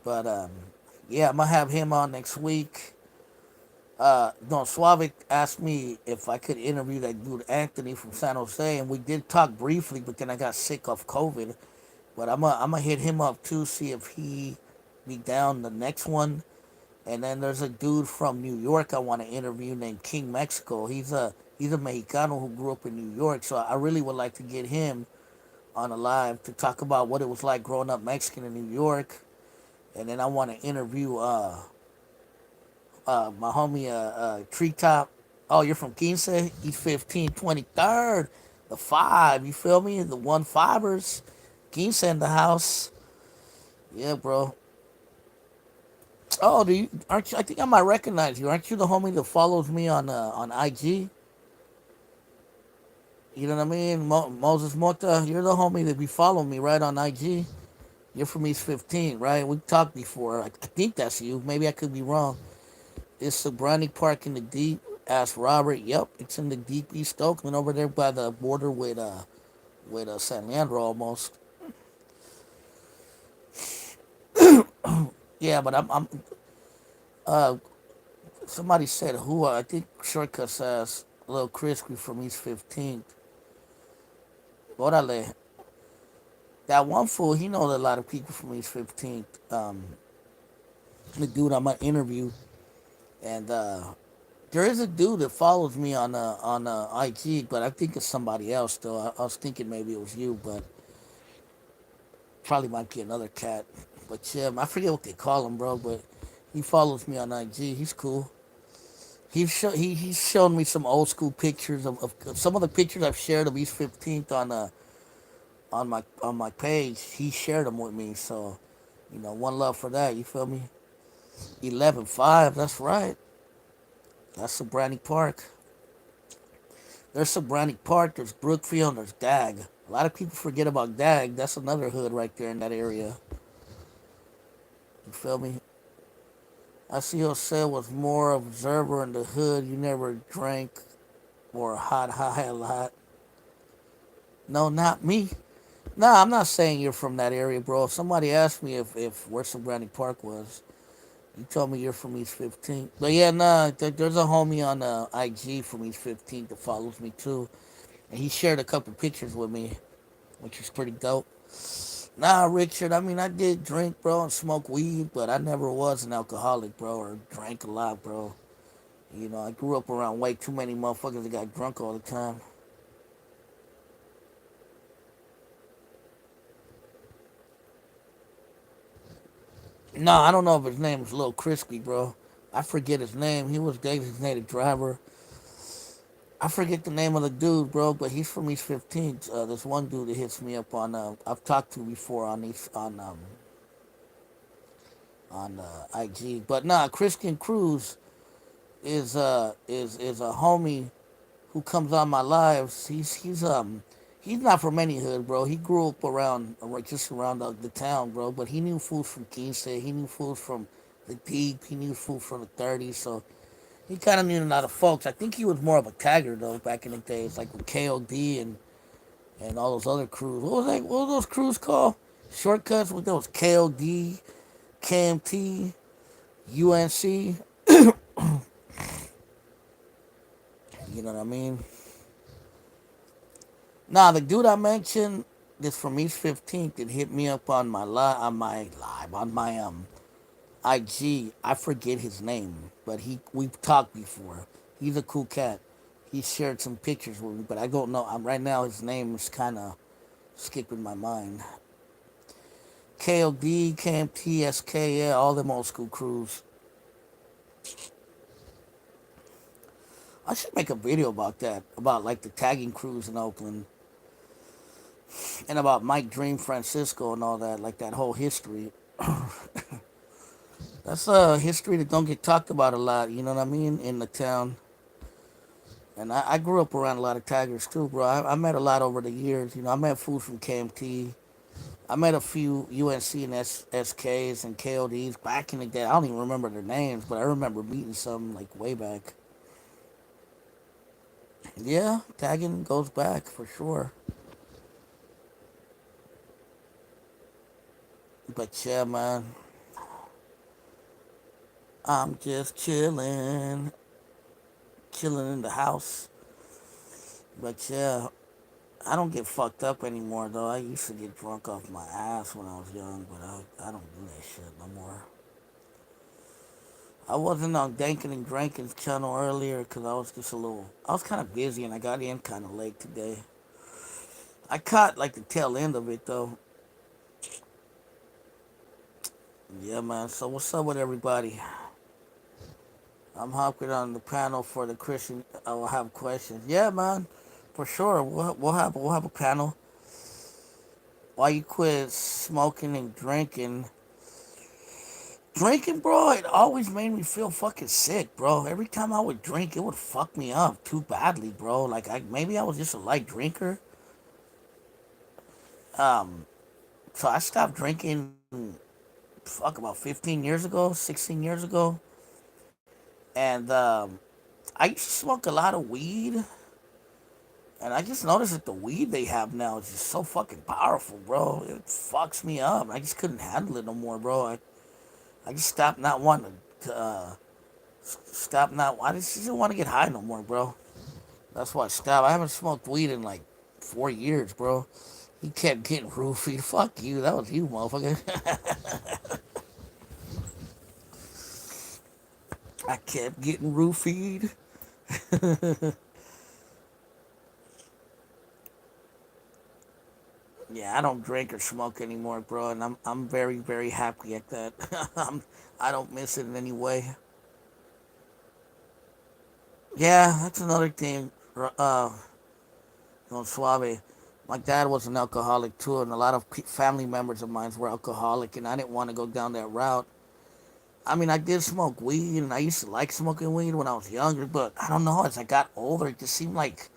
But yeah, I'm gonna have him on next week. Don Suave asked me if I could interview that dude Anthony from San Jose, and we did talk briefly, but then I got sick of COVID. But I'm gonna hit him up too, see if he be down the next one. And then there's a dude from New York I want to interview named King Mexico. He's a Mexicano who grew up in New York, so I really would like to get him on a live to talk about what it was like growing up Mexican in New York. And then I want to interview my homie Treetop. Oh, you're from Quince? He's 15, 23rd. The five, you feel me? The one fibers. Quince in the house. Yeah, bro. Oh, aren't you? I think I might recognize you. Aren't you the homie that follows me on IG? You know what I mean? Moses Mota, you're the homie that be following me right on IG. You're from East 15, right? We talked before. I think that's you. Maybe I could be wrong. It's Sobrani Park in the deep. Ask Robert. Yep, it's in the deep East Oakland over there by the border with San Leandro almost. Yeah, but I'm uh somebody said who I think shortcut says Lil Crispy from East 15th. Orale. That one fool, he knows a lot of people from East 15th. The dude I'm gonna interview, and there is a dude that follows me on IG, but I think it's somebody else though. I was thinking maybe it was you, but probably might be another cat. But yeah, I forget what they call him, bro. But he follows me on IG. He's cool. He's shown me some old school pictures of some of the pictures I've shared of East 15th on my page. He shared them with me, so one love for that. You feel me? 11-5. That's right. That's Sobrani Park. There's Sobrani Park. There's Brookfield. And there's Dag. A lot of people forget about Dag. That's another hood right there in that area. You feel me? I see Jose was more observer in the hood. You never drank or hot high a lot. No, not me. Nah, I'm not saying you're from that area, bro. If somebody asked me if where Sobrani Park was, you told me you're from East 15th. But yeah, nah, there's a homie on IG from East 15th that follows me too. And he shared a couple pictures with me, which is pretty dope. Nah, Richard, I mean, I did drink, bro, and smoke weed, but I never was an alcoholic, bro, or drank a lot, bro. I grew up around way too many motherfuckers that got drunk all the time. No, I don't know if his name was Lil Crispy, bro. I forget his name. He was designated driver. I forget the name of the dude, bro, but he's from East 15th. There's one dude that hits me up on. I've talked to before on IG, but nah, Christian Cruz is a homie who comes on my lives. He's not from any hood, bro. He grew up around just around the town, bro. But he knew fools from Quince. He knew fools from the deep. He knew fools from the 30s. So he kind of knew a lot of folks. I think he was more of a tagger though back in the days, like with KOD and all those other crews. What was those crews called? Shortcuts. What those KOD, KMT, UNC. You know what I mean? Nah, the dude I mentioned is from East 15th. It hit me up on my live on my IG. I forget his name, but we've talked before. He's a cool cat. He shared some pictures with me, but I don't know. Right now his name is kind of skipping my mind. KOD, KMT, SK, yeah, all them old school crews. I should make a video about that, about like the tagging crews in Oakland, and about Mike Dream Francisco and all that, like that whole history. That's a history that don't get talked about a lot. You know what I mean? In the town, and I grew up around a lot of taggers too, bro. I met a lot over the years. You know, I met fools from KMT. I met a few UNC and SKs and KODs back in the day. I don't even remember their names, but I remember meeting some like way back. Yeah, tagging goes back for sure. But yeah, man, I'm just chilling, chilling in the house. But yeah, I don't get fucked up anymore though. I used to get drunk off my ass when I was young, but I don't do that shit no more. I wasn't on Dankin and Drankin's channel earlier because I was just a little. I was kind of busy and I got in kind of late today. I caught like the tail end of it though. Yeah, man. So what's up with everybody? I'm hopping on the panel for the Christian. I will have questions. Yeah, man, for sure. We'll have a panel. Why you quit smoking and drinking? Drinking, bro, it always made me feel fucking sick, bro. Every time I would drink, it would fuck me up too badly, bro. Like maybe I was just a light drinker. Um, so I stopped drinking. Fuck, about 15 years ago, 16 years ago, and I used to smoke a lot of weed. And I just noticed that the weed they have now is just so fucking powerful, bro. It fucks me up. I just couldn't handle it no more, bro. I just stopped not wanting to stop not. I just didn't want to get high no more, bro. That's why I stopped. I haven't smoked weed in like 4 years, bro. He kept getting roofied. Fuck you. That was you, motherfucker. I kept getting roofied. Yeah, I don't drink or smoke anymore, bro, and I'm very very happy at that. I don't miss it in any way. Yeah, that's another thing. On Suave, my dad was an alcoholic too, and a lot of family members of mine were alcoholic, and I didn't want to go down that route. I mean, I did smoke weed, and I used to like smoking weed when I was younger, but I don't know. As I got older, it just seemed like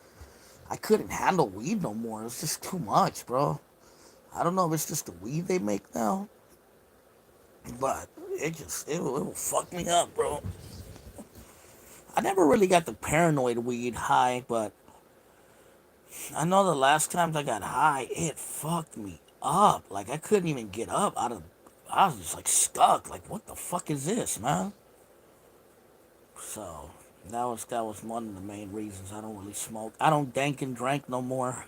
I couldn't handle weed no more. It was just too much, bro. I don't know if it's just the weed they make now, but it will fuck me up, bro. I never really got the paranoid weed high, but I know the last times I got high, it fucked me up. Like I couldn't even get up out of. I was just like stuck. Like what the fuck is this, man? So that was one of the main reasons I don't really smoke. I don't dank and drink no more.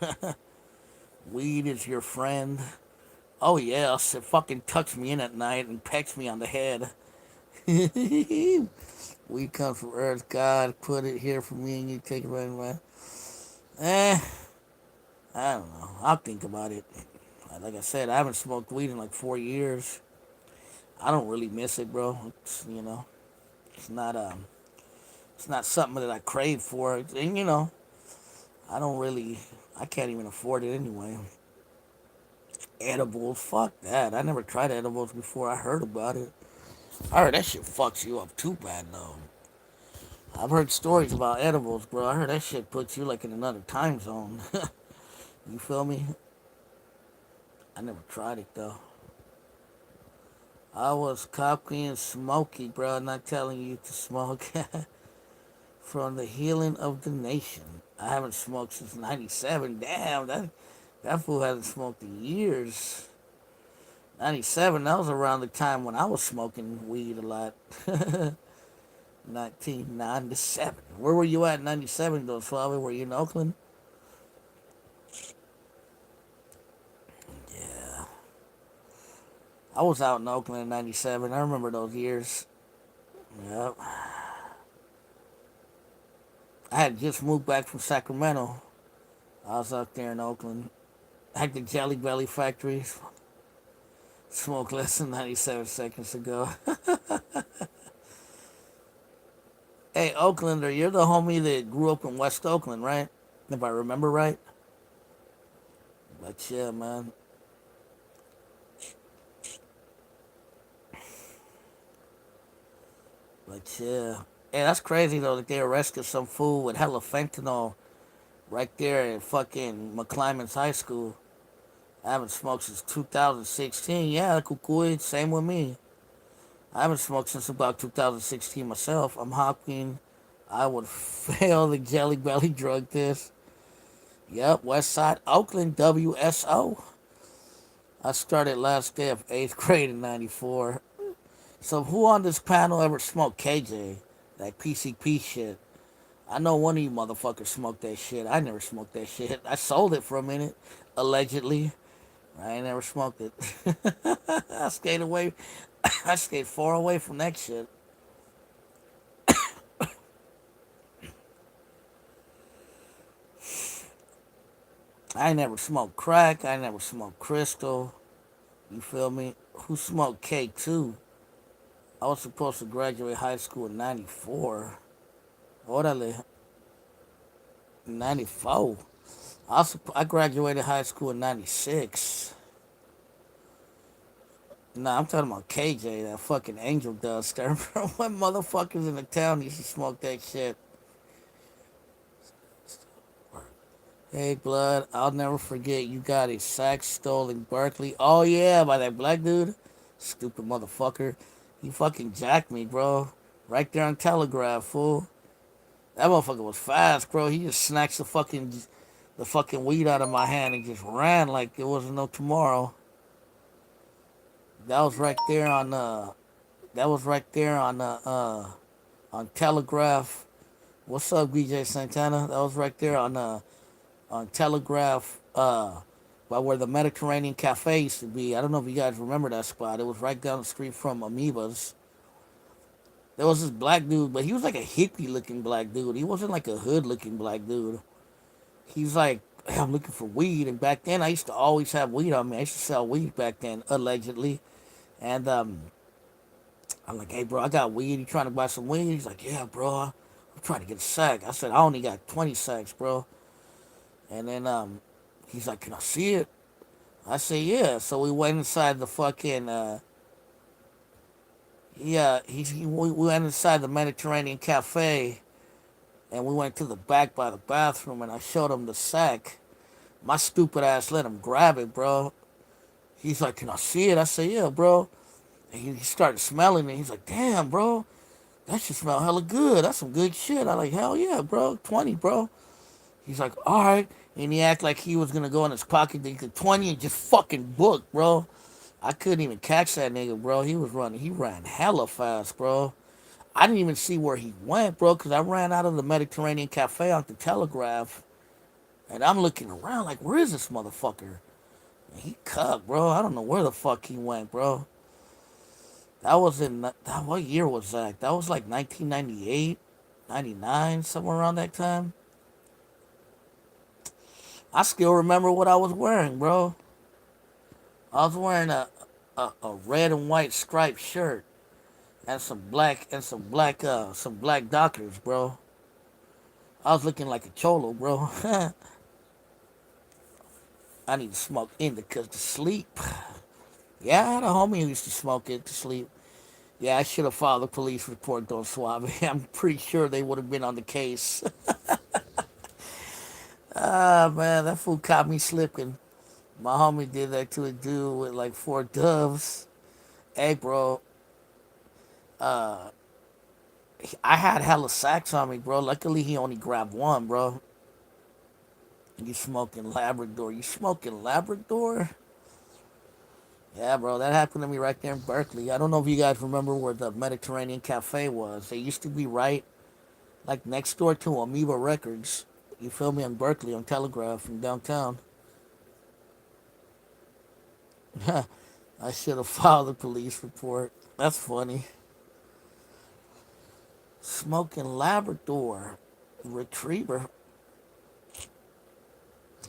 Weed is your friend. Oh yes, it fucking tucks me in at night and pecks me on the head. We come from Earth, God put it here for me, and you take it right away. Eh, I don't know. I'll think about it. Like I said, I haven't smoked weed in like 4 years. I don't really miss it, bro. It's not it's not something that I crave for. And I don't really, I can't even afford it anyway. Edibles, fuck that. I never tried edibles before. I heard about it. I heard that shit fucks you up too bad though. I've heard stories about edibles, bro. I heard that shit puts you like in another time zone. You feel me? I never tried it though. I was cocky and smoky, bro. Not telling you to smoke. From the healing of the nation. I haven't smoked since '97. Damn, that fool hasn't smoked in years. '97. That was around the time when I was smoking weed a lot. 1997. Where were you at in '97 though, Suave? Were you in Oakland? I was out in Oakland in '97. I remember those years. Yep. I had just moved back from Sacramento. I was out there in Oakland. I had the Jelly Belly factory. Smoked less than 97 seconds ago. Hey, Oaklander, you're the homie that grew up in West Oakland, right? If I remember right. But yeah, man. But yeah. Hey, that's crazy though that they arrested some fool with hella fentanyl right there in fucking McClymonds High School. I haven't smoked since 2016. Yeah, Kukui, same with me. I haven't smoked since about 2016 myself. I'm hopping. I would fail the Jelly Belly drug test. Yep, West Side, Oakland, WSO. I started last day of 8th grade in 94. So who on this panel ever smoked KJ? That PCP shit. I know one of you motherfuckers smoked that shit. I never smoked that shit. I sold it for a minute, allegedly. I ain't never smoked it. I stayed away. I stayed far away from that shit. I ain't never smoked crack. I ain't never smoked crystal. You feel me? Who smoked K2? I was supposed to graduate high school in 94. Orale, 94. I graduated high school in 96. Nah, I'm talking about KJ, that fucking angel dust. I remember when motherfuckers in the town used to smoke that shit. Hey, blood, I'll never forget you got a sax stolen in Berkeley. Oh, yeah, by that black dude. Stupid motherfucker. He fucking jacked me, bro. Right there on Telegraph, fool. That motherfucker was fast, bro. He just snatched the fucking weed out of my hand and just ran like it wasn't no tomorrow. That was right there on that was right there on Telegraph. What's up, BJ Santana? That was right there on Telegraph by where the Mediterranean Cafe used to be. I don't know if you guys remember that spot. It was right down the street from Amoeba's. There was this black dude, but he was like a hippie looking black dude. He wasn't like a hood looking black dude. He's like, hey, I'm looking for weed. And back then, I used to always have weed on me. I used to sell weed back then, allegedly. And I'm like, hey, bro, I got weed. You trying to buy some weed? He's like, yeah, bro. I'm trying to get a sack. I said, I only got 20 sacks, bro. And then he's like, can I see it? I said, yeah. So we went inside the fucking, yeah, we went inside the Mediterranean Cafe. And we went to the back by the bathroom. And I showed him the sack. My stupid ass let him grab it, bro. He's like, can I see it? I said, yeah, bro. And he started smelling it. He's like, damn, bro. That should smell hella good. That's some good shit. I like, hell yeah, bro. 20, bro. He's like, all right. And he acted like he was going to go in his pocket to get 20 and just fucking book, bro. I couldn't even catch that nigga, bro. He was running. He ran hella fast, bro. I didn't even see where he went, bro, because I ran out of the Mediterranean Cafe on the Telegraph. And I'm looking around like, where is this motherfucker? And he cut, bro. I don't know where the fuck he went, bro. That was what year was that? That was like 1998, 99, somewhere around that time. I still remember what I was wearing, bro. I was wearing a red and white striped shirt and some black Dockers, bro. I was looking like a cholo, bro. I need to smoke indica to sleep. Yeah, I had a homie who used to smoke it to sleep. Yeah, I should have filed a police report on Suave. I'm pretty sure they would have been on the case. Ah, man, that fool caught me slipping. My homie did that to a dude with like 4 doves. Hey, bro, I had hella sacks on me, bro. Luckily, he only grabbed one, bro. You smoking Labrador? You smoking Labrador? Yeah, bro, that happened to me right there in Berkeley. I don't know if you guys remember where the Mediterranean Cafe was. It used to be right like next door to Amoeba Records. You feel me? In Berkeley on Telegraph in downtown. I should have filed a police report. That's funny. Smoking Labrador Retriever.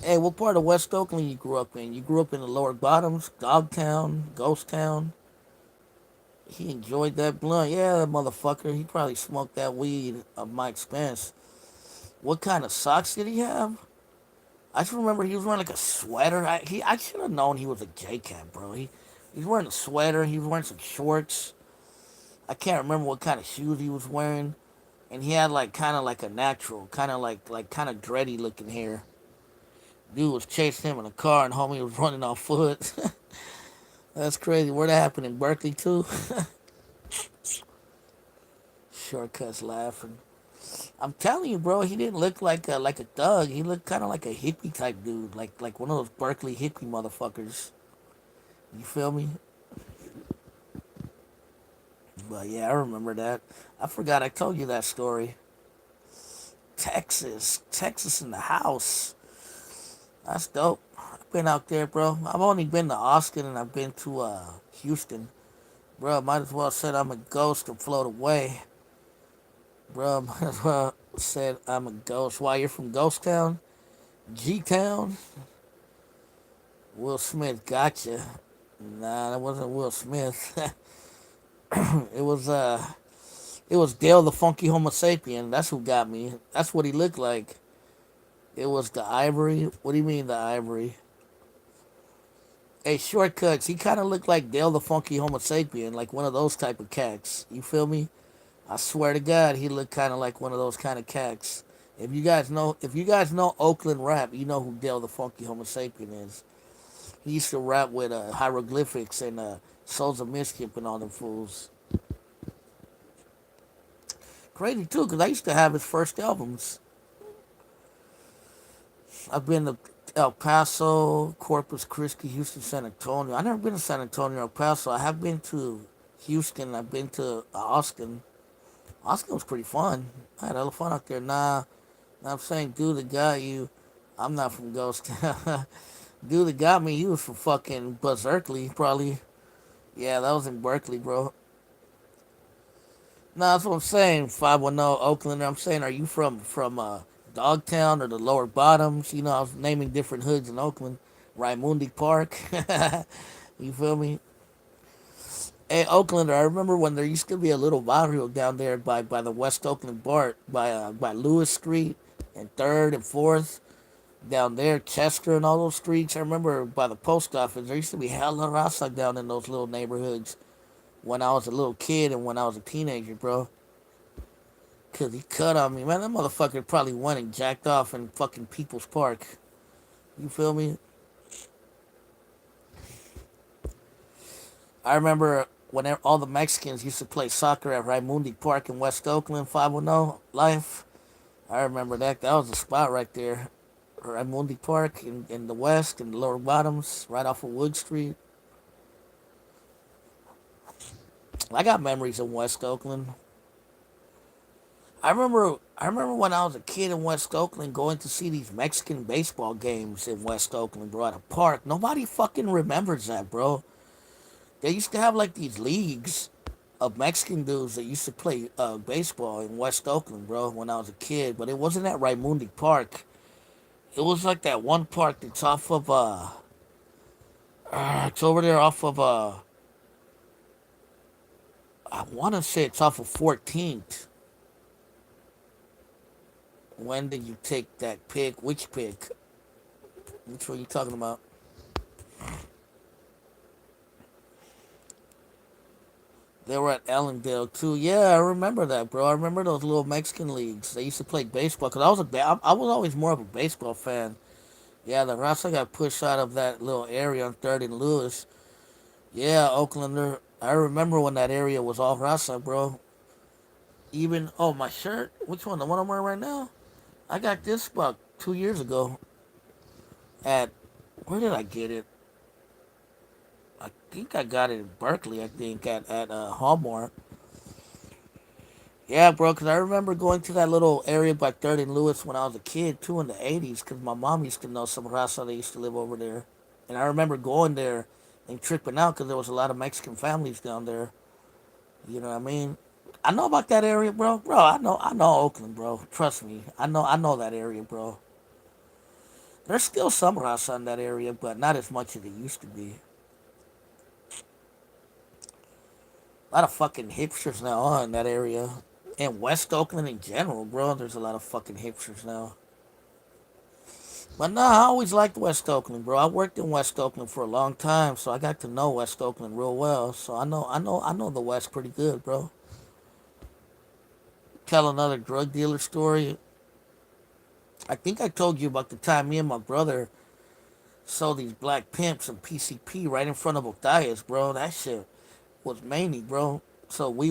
Hey, what part of West Oakland you grew up in? You grew up in the lower bottoms, Dogtown, Ghost Town. He enjoyed that blunt. Yeah, that motherfucker. He probably smoked that weed of my expense. What kind of socks did he have? I just remember he was wearing like a sweater. I should have known he was a J Cat, bro. He's wearing a sweater. He was wearing some shorts. I can't remember what kind of shoes he was wearing, and he had like kind of like a natural, kind of like kind of dready looking hair. Dude was chasing him in a car, and homie was running on foot. That's crazy. Where that happened in Berkeley too? Shortcuts laughing. I'm telling you, bro, he didn't look like a thug. He looked kind of like a hippie type dude, like one of those Berkeley hippie motherfuckers. You feel me? But yeah, I remember that. I forgot I told you that story. Texas in the house. That's dope. I've been out there, bro. I've only been to Austin and I've been to Houston. Bro, might as well said I'm a ghost and float away. Bro, might as well said I'm a ghost. Why, you're from Ghost Town? G Town? Will Smith gotcha. Nah, that wasn't Will Smith. it was uh it was Dale the Funky Homo Sapien. That's who got me. That's what he looked like. It was the ivory. What do you mean the ivory? Hey, shortcuts. He kind of looked like Dale the Funky Homo Sapien, like one of those type of cats. You feel me? I swear to God, he looked kind of like one of those kind of cats. If you guys know Oakland rap, you know who Dale the Funky Homo Sapien is. He used to rap with hieroglyphics and Souls of Mischief and all them fools. Crazy too, because I used to have his first albums. I've been to El Paso, Corpus Christi, Houston, San Antonio. I've never been to San Antonio, El Paso. I have been to Houston. I've been to Austin. Austin was pretty fun. I had a lot of fun out there. I'm saying, dude that got you, I'm not from Ghost Town. Dude that got me, he was from fucking Berkeley, probably. Yeah, that was in Berkeley, bro. No, that's what I'm saying. 510 Oakland. I'm saying, are you from Dogtown or the lower bottoms? You know, I was naming different hoods in Oakland. Raimundi Park. You feel me? Hey, Oaklander, I remember when there used to be a little barrio down there by the West Oakland BART, by Lewis Street and 3rd and 4th. Down there, Chester and all those streets. I remember by the post office, there used to be hella raza down in those little neighborhoods when I was a little kid and when I was a teenager, bro. Cause he cut on me, man. That motherfucker probably went and jacked off in fucking People's Park. You feel me? I remember when all the Mexicans used to play soccer at Raimundi Park in West Oakland, 510 Life. I remember that. That was the spot right there. Raimundi Park in the west, in the lower bottoms, right off of Wood Street. I got memories of West Oakland. I remember when I was a kid in West Oakland going to see these Mexican baseball games in West Oakland, bro, at a park. Nobody fucking remembers that, bro. They used to have like these leagues of Mexican dudes that used to play baseball in West Oakland, bro, when I was a kid. But it wasn't at Raimundi Park. It was like that one park that's off of it's over there off of I want to say it's off of 14th. When did you take that pick? Which pick? Which one are you talking about? They were at Ellendale too. Yeah, I remember that, bro. I remember those little Mexican leagues. They used to play baseball because I was always more of a baseball fan. Yeah, the Raza got pushed out of that little area on 3rd and Lewis. Yeah, Oaklander. I remember when that area was all Raza, bro. Even my shirt. Which one? The one I'm wearing right now. I got this about 2 years ago. At where did I get it? I think I got it in Berkeley. I think at Hallmark. Yeah, bro. Cause I remember going to that little area by 3rd and Lewis when I was a kid too in the '80s. Cause my mom used to know some Raza that used to live over there, and I remember going there and tripping out because there was a lot of Mexican families down there. You know what I mean? I know about that area, bro. Bro, I know Oakland, bro. Trust me, I know that area, bro. There's still some raza in that area, but not as much as it used to be. A lot of fucking hipsters now are in that area. And West Oakland in general, bro. There's a lot of fucking hipsters now. But no, I always liked West Oakland, bro. I worked in West Oakland for a long time, so I got to know West Oakland real well. So I know the West pretty good, bro. Tell another drug dealer story. I think I told you about the time me and my brother sold these black pimps and PCP right in front of Otayas, bro. That shit was many, bro. So we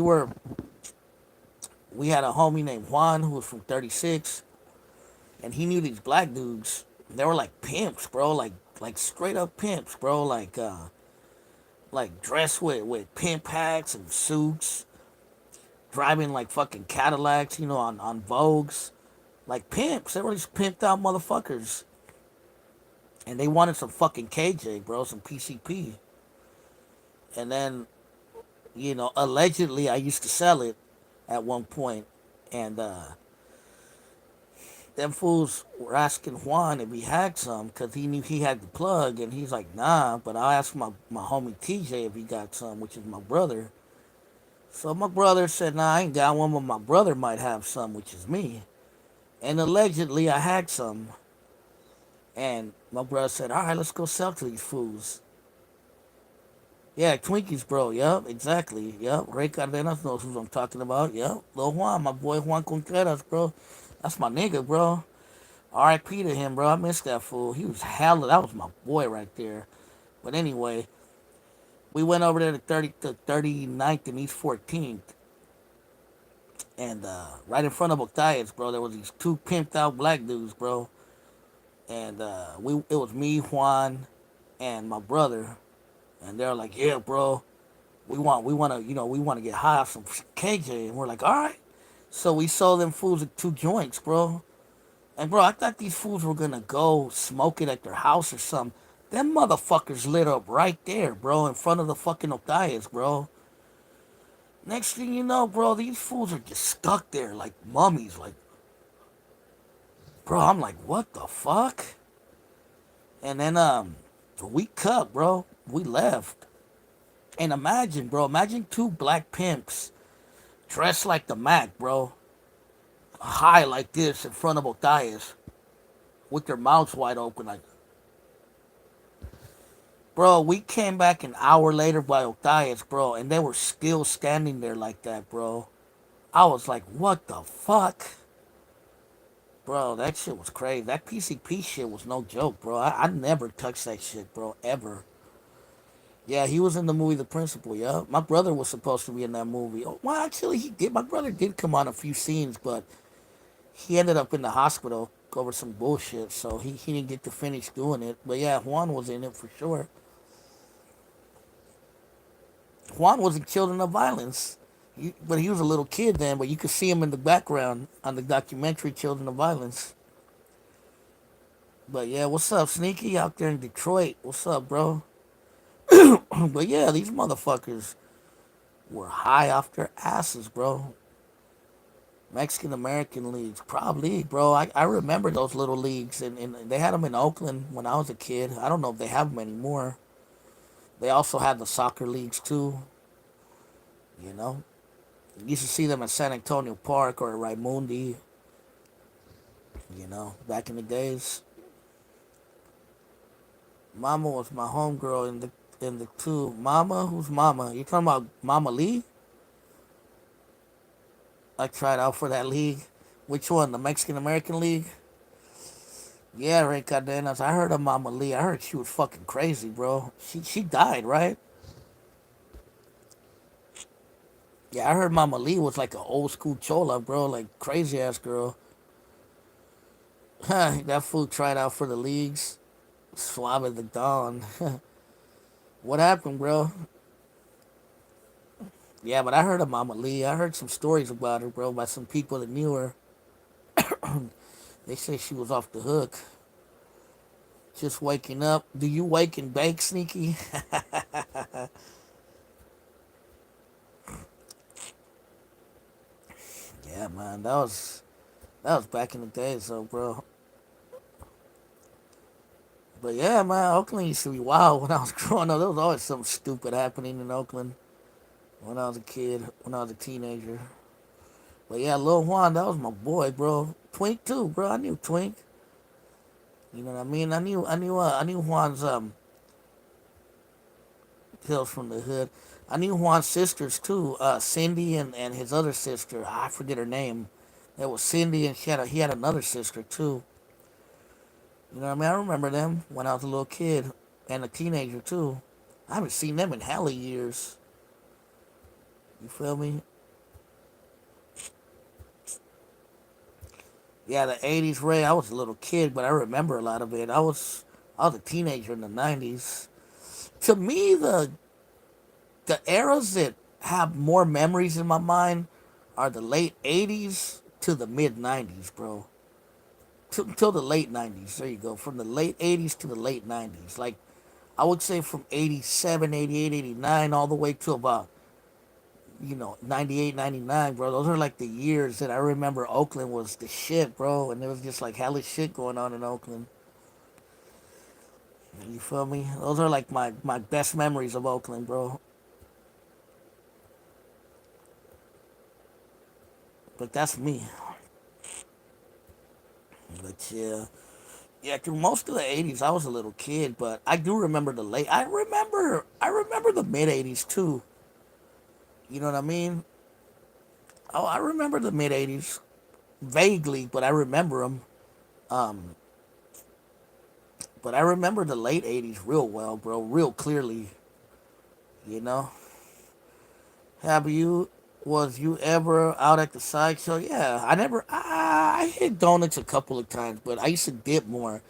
had a homie named Juan who was from 36, and he knew these black dudes. They were like pimps, bro. Like straight up pimps, bro. Like dressed with pimp hats and suits, driving like fucking Cadillacs, on Vogues. Like pimps. They were these pimped out motherfuckers. And they wanted some fucking KJ, bro, some PCP. And then, allegedly I used to sell it at one point. And them fools were asking Juan if he had some because he knew he had the plug. And he's like, nah, but I asked my homie TJ if he got some, which is my brother. So my brother said, nah, I ain't got one, but my brother might have some, which is me. And allegedly I had some. And my brother said, all right, let's go sell to these fools. Yeah, Twinkies, bro. Yep, exactly. Yep. Ray Cardenas knows who I'm talking about. Yep. Lil Juan, my boy Juan Contreras, bro. That's my nigga, bro. R.I.P. to him, bro. I missed that fool. He was hella. That was my boy right there. But anyway, we went over there to 39th and East 14th. And right in front of Octavius, bro, there was these two pimped out black dudes, bro. And it was me, Juan, and my brother. And they're like, yeah, bro, we want to get high off some KJ. And we're like, all right. So we sold them fools at two joints, bro. And bro, I thought these fools were gonna go smoke it at their house or something. Them motherfuckers lit up right there, bro, in front of the fucking Otayas, bro. Next thing you know, bro, these fools are just stuck there like mummies. Like, bro, I'm like, what the fuck? And then we cut, bro. We left. And imagine two black pimps dressed like the Mac, bro, high like this in front of Otayas with their mouths wide open, like, bro. We came back an hour later by Otayas, bro, and they were still standing there like that, bro. I was like, what the fuck? Bro, that shit was crazy. That PCP shit was no joke, bro. I never touched that shit, bro, ever. Yeah, he was in the movie The Principal, yeah. My brother was supposed to be in that movie. Oh, well, actually, he did. My brother did come on a few scenes, but he ended up in the hospital over some bullshit, so he didn't get to finish doing it. But yeah, Juan was in it for sure. Juan was in Children of Violence, but he was a little kid then, but you could see him in the background on the documentary Children of Violence. But yeah, what's up, Sneaky, out there in Detroit? What's up, bro? But yeah, these motherfuckers were high off their asses, bro. Mexican American leagues, probably, bro. I remember those little leagues, and they had them in Oakland when I was a kid. I don't know if they have them anymore. They also had the soccer leagues too. You know, you used to see them at San Antonio Park or at Raimundi. Back in the days. Mama was my homegirl in the two. Mama, who's Mama? You talking about Mama Lee? I tried out for that league. Which one? The Mexican American League? Yeah, Ray Cardenas. I heard of Mama Lee. I heard she was fucking crazy, bro. She died, right? Yeah, I heard Mama Lee was like an old school chola, bro. Like crazy ass girl. That fool tried out for the leagues. Suave the Dawn. What happened, bro? Yeah, but I heard of Mama Lee. I heard some stories about her, bro, by some people that knew her. They say she was off the hook. Just waking up. Do you wake and bake, Sneaky? Yeah, man, that was back in the day, so bro. But yeah, man, Oakland used to be wild when I was growing up. There was always something stupid happening in Oakland when I was a kid, when I was a teenager. But yeah, Lil Juan, that was my boy, bro. Twink too, bro. I knew Twink. You know what I mean? I knew Juan's Tales from the Hood. I knew Juan's sisters too, Cindy and his other sister. I forget her name. It was Cindy, and he had another sister too. You know what I mean? I remember them when I was a little kid and a teenager too. I haven't seen them in hella years. You feel me? Yeah, the '80s, Ray. I was a little kid, but I remember a lot of it. I was a teenager in the '90s. To me, the eras that have more memories in my mind are the late '80s to the mid '90s, bro. Till the late '90s. There you go. From the late '80s to the late '90s. Like, I would say from '87, '88, '89, all the way to about, 98, '99, bro. Those are like the years that I remember Oakland was the shit, bro. And there was just like hella shit going on in Oakland. You feel me? Those are like my best memories of Oakland, bro. But that's me. But yeah. Yeah, through most of the '80s, I was a little kid, but I do remember the late. I remember the mid '80s too. You know what I mean? Oh, I remember the mid '80s vaguely, but I remember them. Um, but I remember the late '80s real well, bro, real clearly. You know? Have you? Was you ever out at the sideshow? Yeah, I never. I hit donuts a couple of times, but I used to dip more.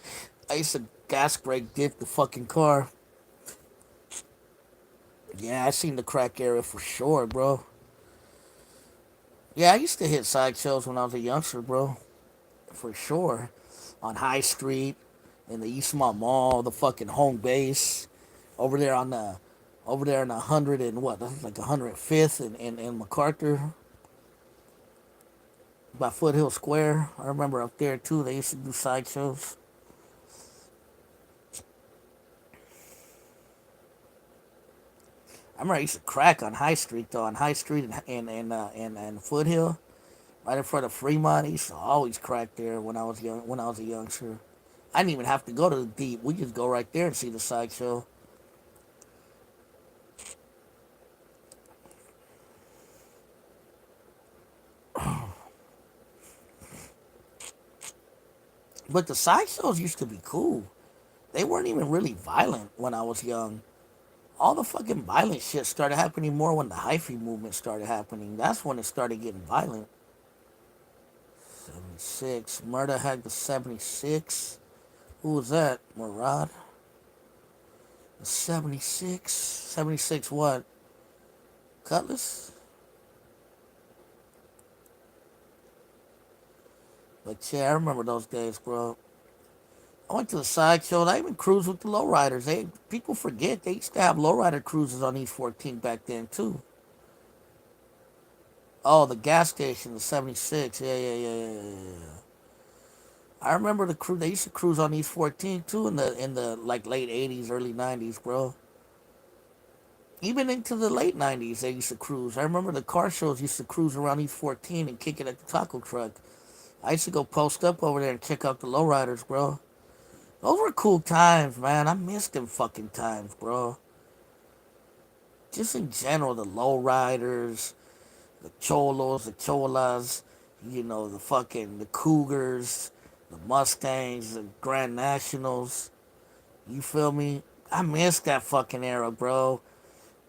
I used to gas brake dip the fucking car. Yeah, I seen the crack area for sure, bro. Yeah, I used to hit sideshows when I was a youngster, bro, for sure. On High Street, in the Eastmont Mall, the fucking home base, over there on the, over there in 100 and what, that's like 105th and MacArthur, by Foothill Square. I remember up there too. They used to do sideshows. I remember I used to crack on High Street though, on High Street and Foothill, right in front of Fremont. I used to always crack there when I was young, when I was a youngster. I didn't even have to go to the deep. We just go right there and see the sideshow. But the sideshows used to be cool. They weren't even really violent when I was young. All the fucking violent shit started happening more when the hyphy movement started happening. That's when it started getting violent. 76. Murder had the 76. Who was that? Murad? The 76? 76 what? Cutlass? But yeah, I remember those days, bro. I went to the sideshows. I even cruised with the lowriders. People forget they used to have lowrider cruises on East 14 back then too. Oh, the gas station, the 76. Yeah, yeah, yeah, yeah, yeah, yeah. I remember the crew. They used to cruise on East 14 too in the like late '80s, early '90s, bro. Even into the late '90s, they used to cruise. I remember the car shows used to cruise around East 14 and kick it at the taco truck. I used to go post up over there and check out the lowriders, bro. Those were cool times, man. I miss them fucking times, bro. Just in general, the lowriders, the cholos, the cholas, the cougars, the Mustangs, the Grand Nationals. You feel me? I miss that fucking era, bro.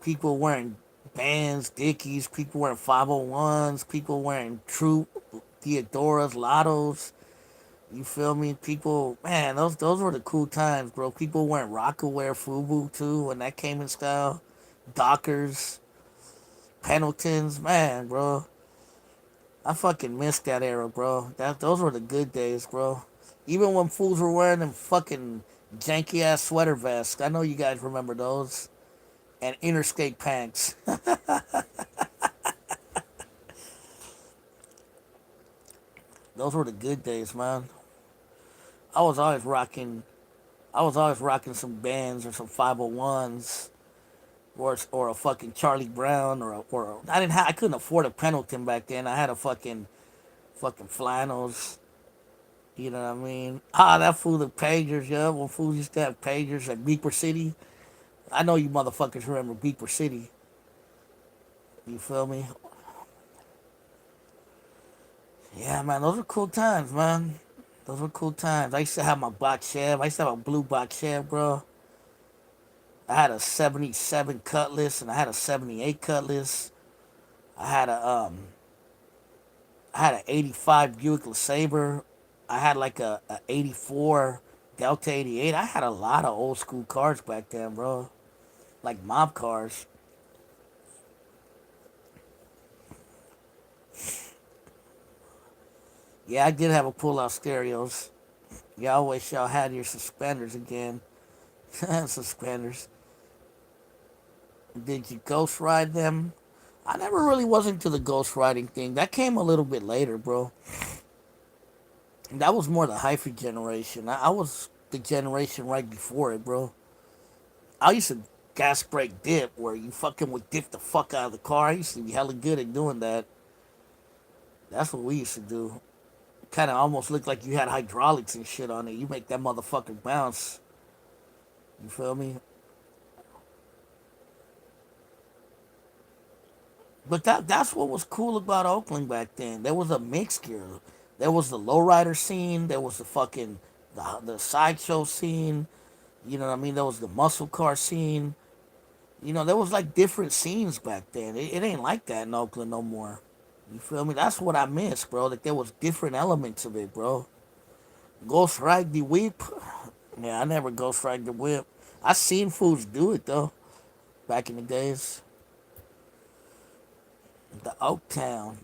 People wearing bands, Dickies, people wearing 501s, people wearing Troop, Theodoras, Lottos. You feel me? People, man, those were the cool times, bro. People wearing Rockaware, Fubu too when that came in style. Dockers, Pendletons, man, bro. I fucking missed that era, bro. Those were the good days, bro. Even when fools were wearing them fucking Janky ass sweater vests. I know you guys remember those. And interstate pants. Those were the good days, man. I was always rocking. I was always rocking some bands or some 501s or a fucking Charlie Brown I didn't I couldn't afford a Pendleton back then. I had a fucking flannels. You know what I mean? Ah, that fool the pagers, yeah. When fools used to have pagers at Beeper City. I know you motherfuckers remember Beeper City. You feel me? Yeah, man, those were cool times, man. Those were cool times. I used to have my box Chev. I used to have a blue box Chev, bro. I had a 77 Cutlass and I had a 78 Cutlass. I had an 85 Buick LeSabre. I had like a 84 Delta 88. I had a lot of old school cars back then, bro. Like mob cars. Yeah, I did have a pull out stereos. Y'all wish y'all had your suspenders again. Suspenders. Did you ghost ride them? I never really was into the ghost riding thing. That came a little bit later, bro. That was more the hyphy generation. I was the generation right before it, bro. I used to gas brake dip where you fucking would dip the fuck out of the car. I used to be hella good at doing that. That's what we used to do. Kind of almost looked like you had hydraulics and shit on it. You make that motherfucker bounce. You feel me? But that's what was cool about Oakland back then. There was a mixture. There was the lowrider scene. There was the fucking the sideshow scene. You know what I mean? There was the muscle car scene. You know, there was like different scenes back then. It ain't like that in Oakland no more. You feel me? That's what I miss, bro. Like there was different elements of it, bro. Ghost ride the whip. Yeah, I never ghost ride the whip. I seen fools do it though back in the days. The Oaktown.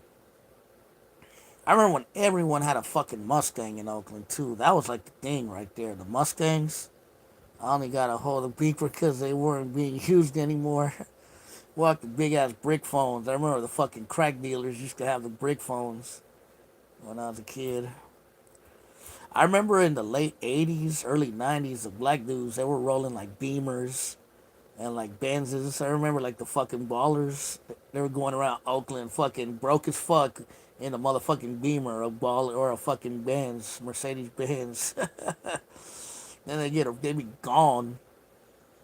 I remember when everyone had a fucking Mustang in Oakland too. That was like the thing right there. The Mustangs. I only got a hold of beeper because they weren't being used anymore. Walk the big ass brick phones. I remember the fucking crack dealers used to have the brick phones when I was a kid. I remember in the late 80s, early 90s, the black dudes, they were rolling like Beamers and like Benzes. I remember like the fucking ballers. They were going around Oakland fucking broke as fuck in a motherfucking Beamer, a ball or a fucking Benz, Mercedes Benz. Then they be gone.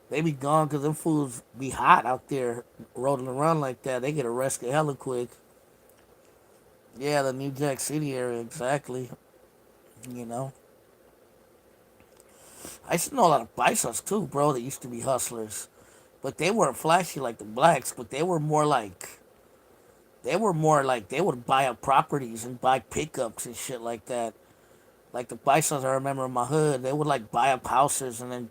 They be gone because them fools be hot out there rolling around like that. They get arrested hella quick. Yeah, the New Jack City area, exactly. You know. I used to know a lot of biceps too, bro, that used to be hustlers. But they weren't flashy like the blacks, but they were more like they would buy up properties and buy pickups and shit like that. Like the biceps I remember in my hood, they would like buy up houses and then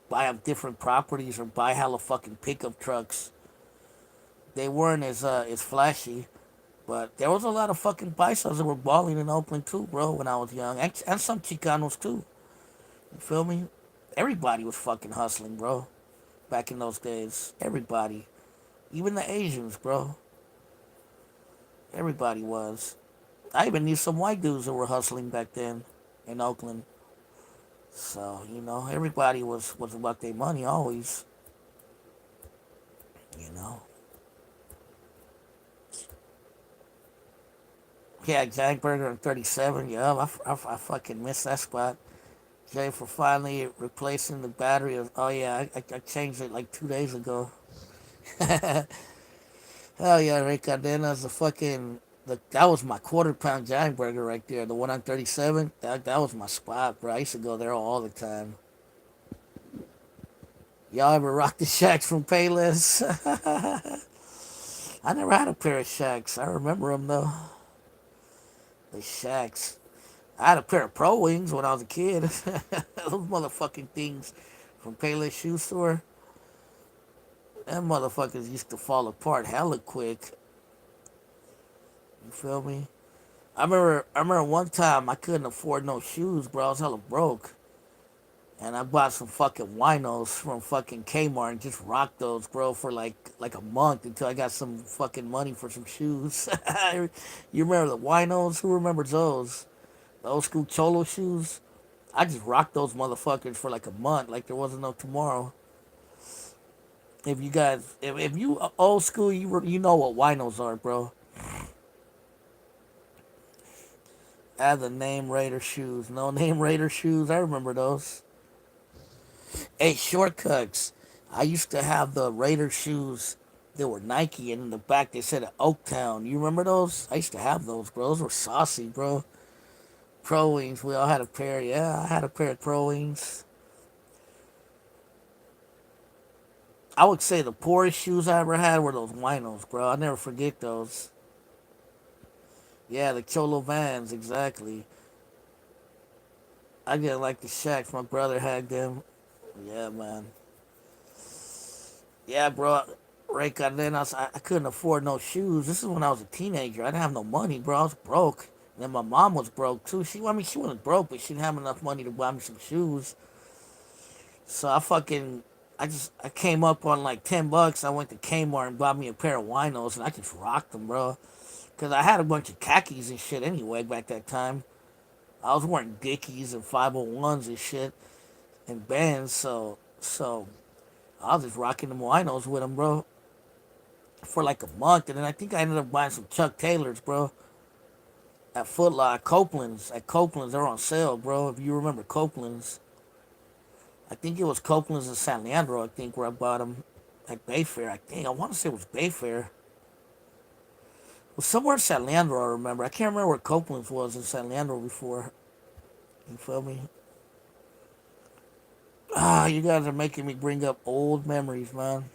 buy up different properties or buy hella fucking pickup trucks. They weren't as flashy, but there was a lot of fucking biceps that were balling in Oakland too, bro, when I was young, and some Chicanos too. You feel me? Everybody was fucking hustling, bro. Back in those days, everybody, even the Asians, bro. Everybody was. I even knew some white dudes that were hustling back then in Oakland. So everybody was about their money always. You know. Yeah, Jack Burger in 37. Yeah, I fucking missed that spot. Jay for finally replacing the battery. Oh yeah, I changed it like 2 days ago. Hell yeah, Rick Cardenas, that was my quarter pound giant burger right there. The one on 37. That was my spot, bro. I used to go there all the time. Y'all ever rock the Shacks from Payless? I never had a pair of Shacks. I remember them though. The Shacks. I had a pair of Pro Wings when I was a kid. Those motherfucking things from Payless Shoe Store. Them motherfuckers used to fall apart hella quick. You feel me? I remember one time I couldn't afford no shoes, bro. I was hella broke. And I bought some fucking winos from fucking Kmart and just rocked those, bro, for like a month until I got some fucking money for some shoes. You remember the winos? Who remembers those? The old school cholo shoes? I just rocked those motherfuckers for like a month, like there wasn't no tomorrow. If you guys, if you old school, you know what winos are, bro. Add the name Raider shoes. No name Raider shoes. I remember those. Hey, shortcuts. I used to have the Raider shoes that were Nike, and in the back they said Oaktown. You remember those? I used to have those, bro. Those were saucy, bro. Pro Wings. We all had a pair. Yeah, I had a pair of Pro Wings. I would say the poorest shoes I ever had were those Winos, bro. I'll never forget those. Yeah, the Cholo Vans, exactly. I get like the Shacks. My brother had them. Yeah, man. Yeah, bro. Right, and then I couldn't afford no shoes. This is when I was a teenager. I didn't have no money, bro. I was broke. And then my mom was broke too. I mean, she wasn't broke, but she didn't have enough money to buy me some shoes. So I came up on like $10. I went to Kmart and bought me a pair of Winos, and I just rocked them, bro. Cause I had a bunch of khakis and shit anyway back that time. I was wearing Dickies and 501s and shit and bands, so I was just rocking them Winos with them, bro, for like a month, and then I think I ended up buying some Chuck Taylors, bro, at Foot Locker, Copeland's. At Copeland's, they're on sale, bro. If you remember Copeland's, I think it was Copeland's in San Leandro. I think where I bought them at Bayfair. I want to say it was Bayfair. It was somewhere in San Leandro. I remember. I can't remember where Copeland's was in San Leandro before. You feel me? Ah, you guys are making me bring up old memories, man.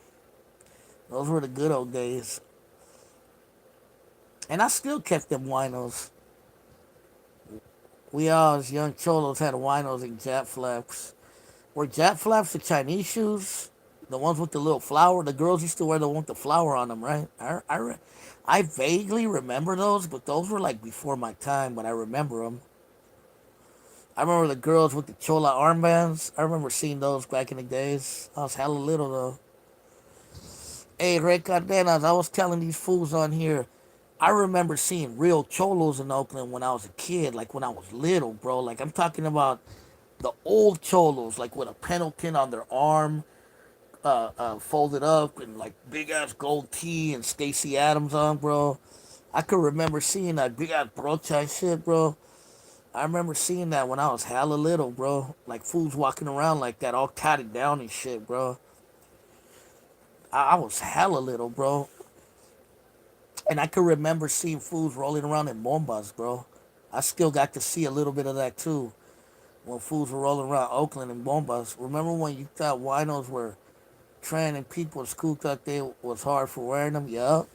Those were the good old days. And I still kept them winos. We all, as young cholos, had winos and Jap flaps. Were Jap flaps the Chinese shoes? The ones with the little flower? The girls used to wear the one with the flower on them, right? I vaguely remember those, but those were like before my time, but I remember them. I remember the girls with the chola armbands. I remember seeing those back in the days. I was hella little, though. Hey, Ray Cardenas, I was telling these fools on here, I remember seeing real cholos in Oakland when I was a kid, like when I was little, bro. Like I'm talking about the old cholos, like with a Pendleton on their arm, folded up, and like big ass gold tee and Stacy Adams on, bro. I could remember seeing that big ass brocha and shit, bro. I remember seeing that when I was hella little, bro. Like fools walking around like that, all tatted down and shit, bro. I was hella little, bro. And I could remember seeing fools rolling around in bombas, bro. I still got to see a little bit of that too. When fools were rolling around Oakland in bombas. Remember when you thought winos were trend and people in school thought they was hard for wearing them? Yup.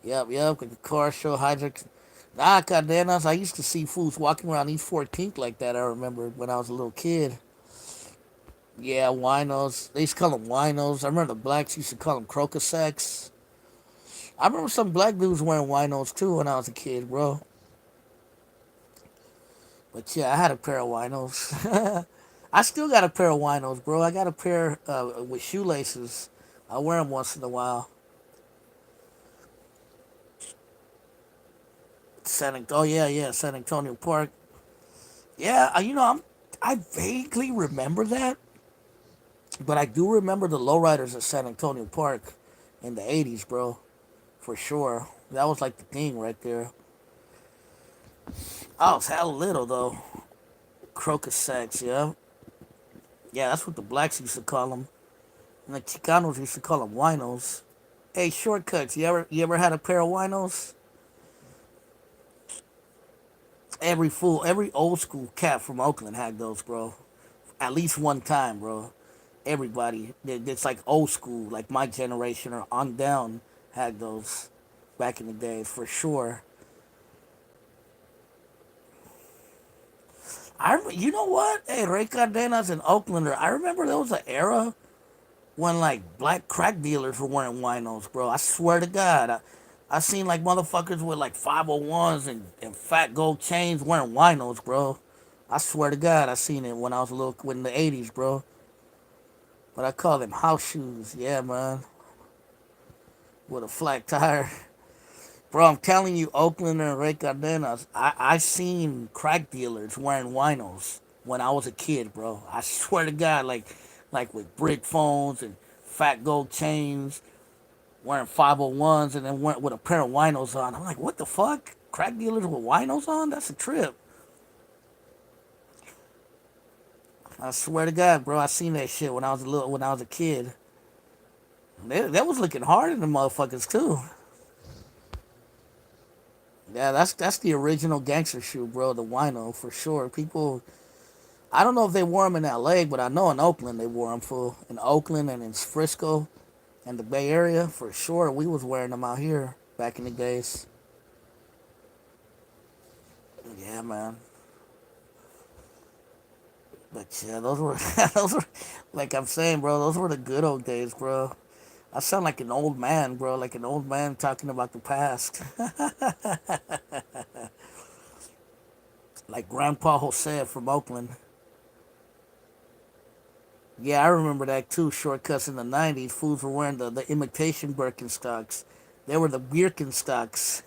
Yup. With the car show hydrics. Nah, cadenas. I used to see fools walking around East 14th like that. I remember when I was a little kid. Yeah, winos. They used to call them winos. I remember the blacks used to call them crocosex. I remember some black dudes wearing winos too when I was a kid, bro. But yeah, I had a pair of winos. I still got a pair of winos, bro. I got a pair with shoelaces. I wear them once in a while. Oh yeah, San Antonio Park. Yeah, I vaguely remember that, but I do remember the lowriders at San Antonio Park in the '80s, bro, for sure. That was like the thing right there. I was hella little though. Crocus sacks, yeah. Yeah, that's what the blacks used to call them. And the Chicanos used to call them winos. Hey, shortcuts. You ever had a pair of winos? Every old school cat from Oakland had those, bro. At least one time, bro. Everybody that's like old school, like my generation or on down, had those back in the days for sure. You know what? Hey, Ray Cardenas and Oaklander. I remember there was an era when like black crack dealers were wearing winos, bro. I swear to God, I seen like motherfuckers with like 501s and fat gold chains wearing winos, bro. I swear to God, I seen it when I was a little, in the '80s, bro. But I call them house shoes. Yeah, man, with a flat tire. Bro, I'm telling you, Oakland and Ray Cardenas, I seen crack dealers wearing winos when I was a kid, bro. I swear to God, like with brick phones and fat gold chains, wearing 501s, and then went with a pair of winos on. I'm like, what the fuck? Crack dealers with winos on? That's a trip. I swear to God, bro, I seen that shit when I was a kid. That was looking hard in the motherfuckers too. Yeah, that's the original gangster shoe, bro. The wino for sure. People, I don't know if they wore them in L.A., but I know in Oakland they wore them full. In Oakland and in Frisco and the Bay Area for sure. We was wearing them out here back in the days. Yeah, man. But yeah, those were those were like I'm saying, bro. Those were the good old days, bro. I sound like an old man, bro. Like an old man talking about the past. Like Grandpa Jose from Oakland. Yeah, I remember that too. Shortcuts in the '90s. Fools were wearing the imitation Birkenstocks. They were the Birkenstocks.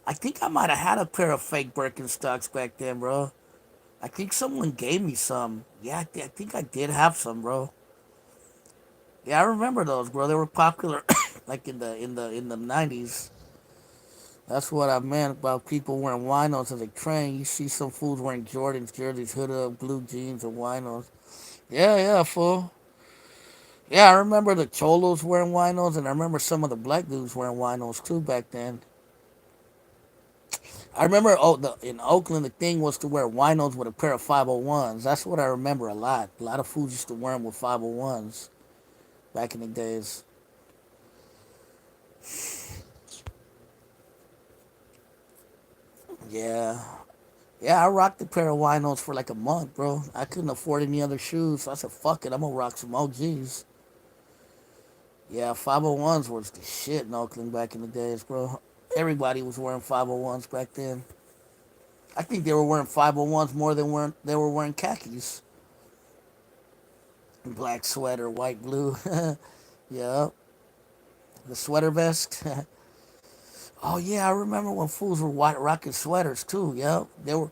I think I might have had a pair of fake Birkenstocks back then, bro. I think someone gave me some. Yeah, I think I did have some, bro. Yeah, I remember those, bro. They were popular, like in the '90s. That's what I meant about people wearing winos as a trend. You see some fools wearing Jordans, jerseys, hood up, blue jeans, and winos. Yeah, yeah, fool. Yeah, I remember the cholos wearing winos, and I remember some of the black dudes wearing winos too back then. I remember in Oakland the thing was to wear winos with a pair of 501s. That's what I remember a lot. A lot of fools used to wear them with 501s back in the days. Yeah, yeah, I rocked a pair of winos for like a month, bro. I couldn't afford any other shoes, so I said, "Fuck it, I'm gonna rock some OGs." Yeah, 501s was the shit in Oakland back in the days, bro. Everybody was wearing 501s back then. I think they were wearing 501s more than they were wearing khakis. Black sweater, white blue. Yeah, the sweater vest. Oh yeah, I remember when fools were rocking sweaters too. Yeah, they were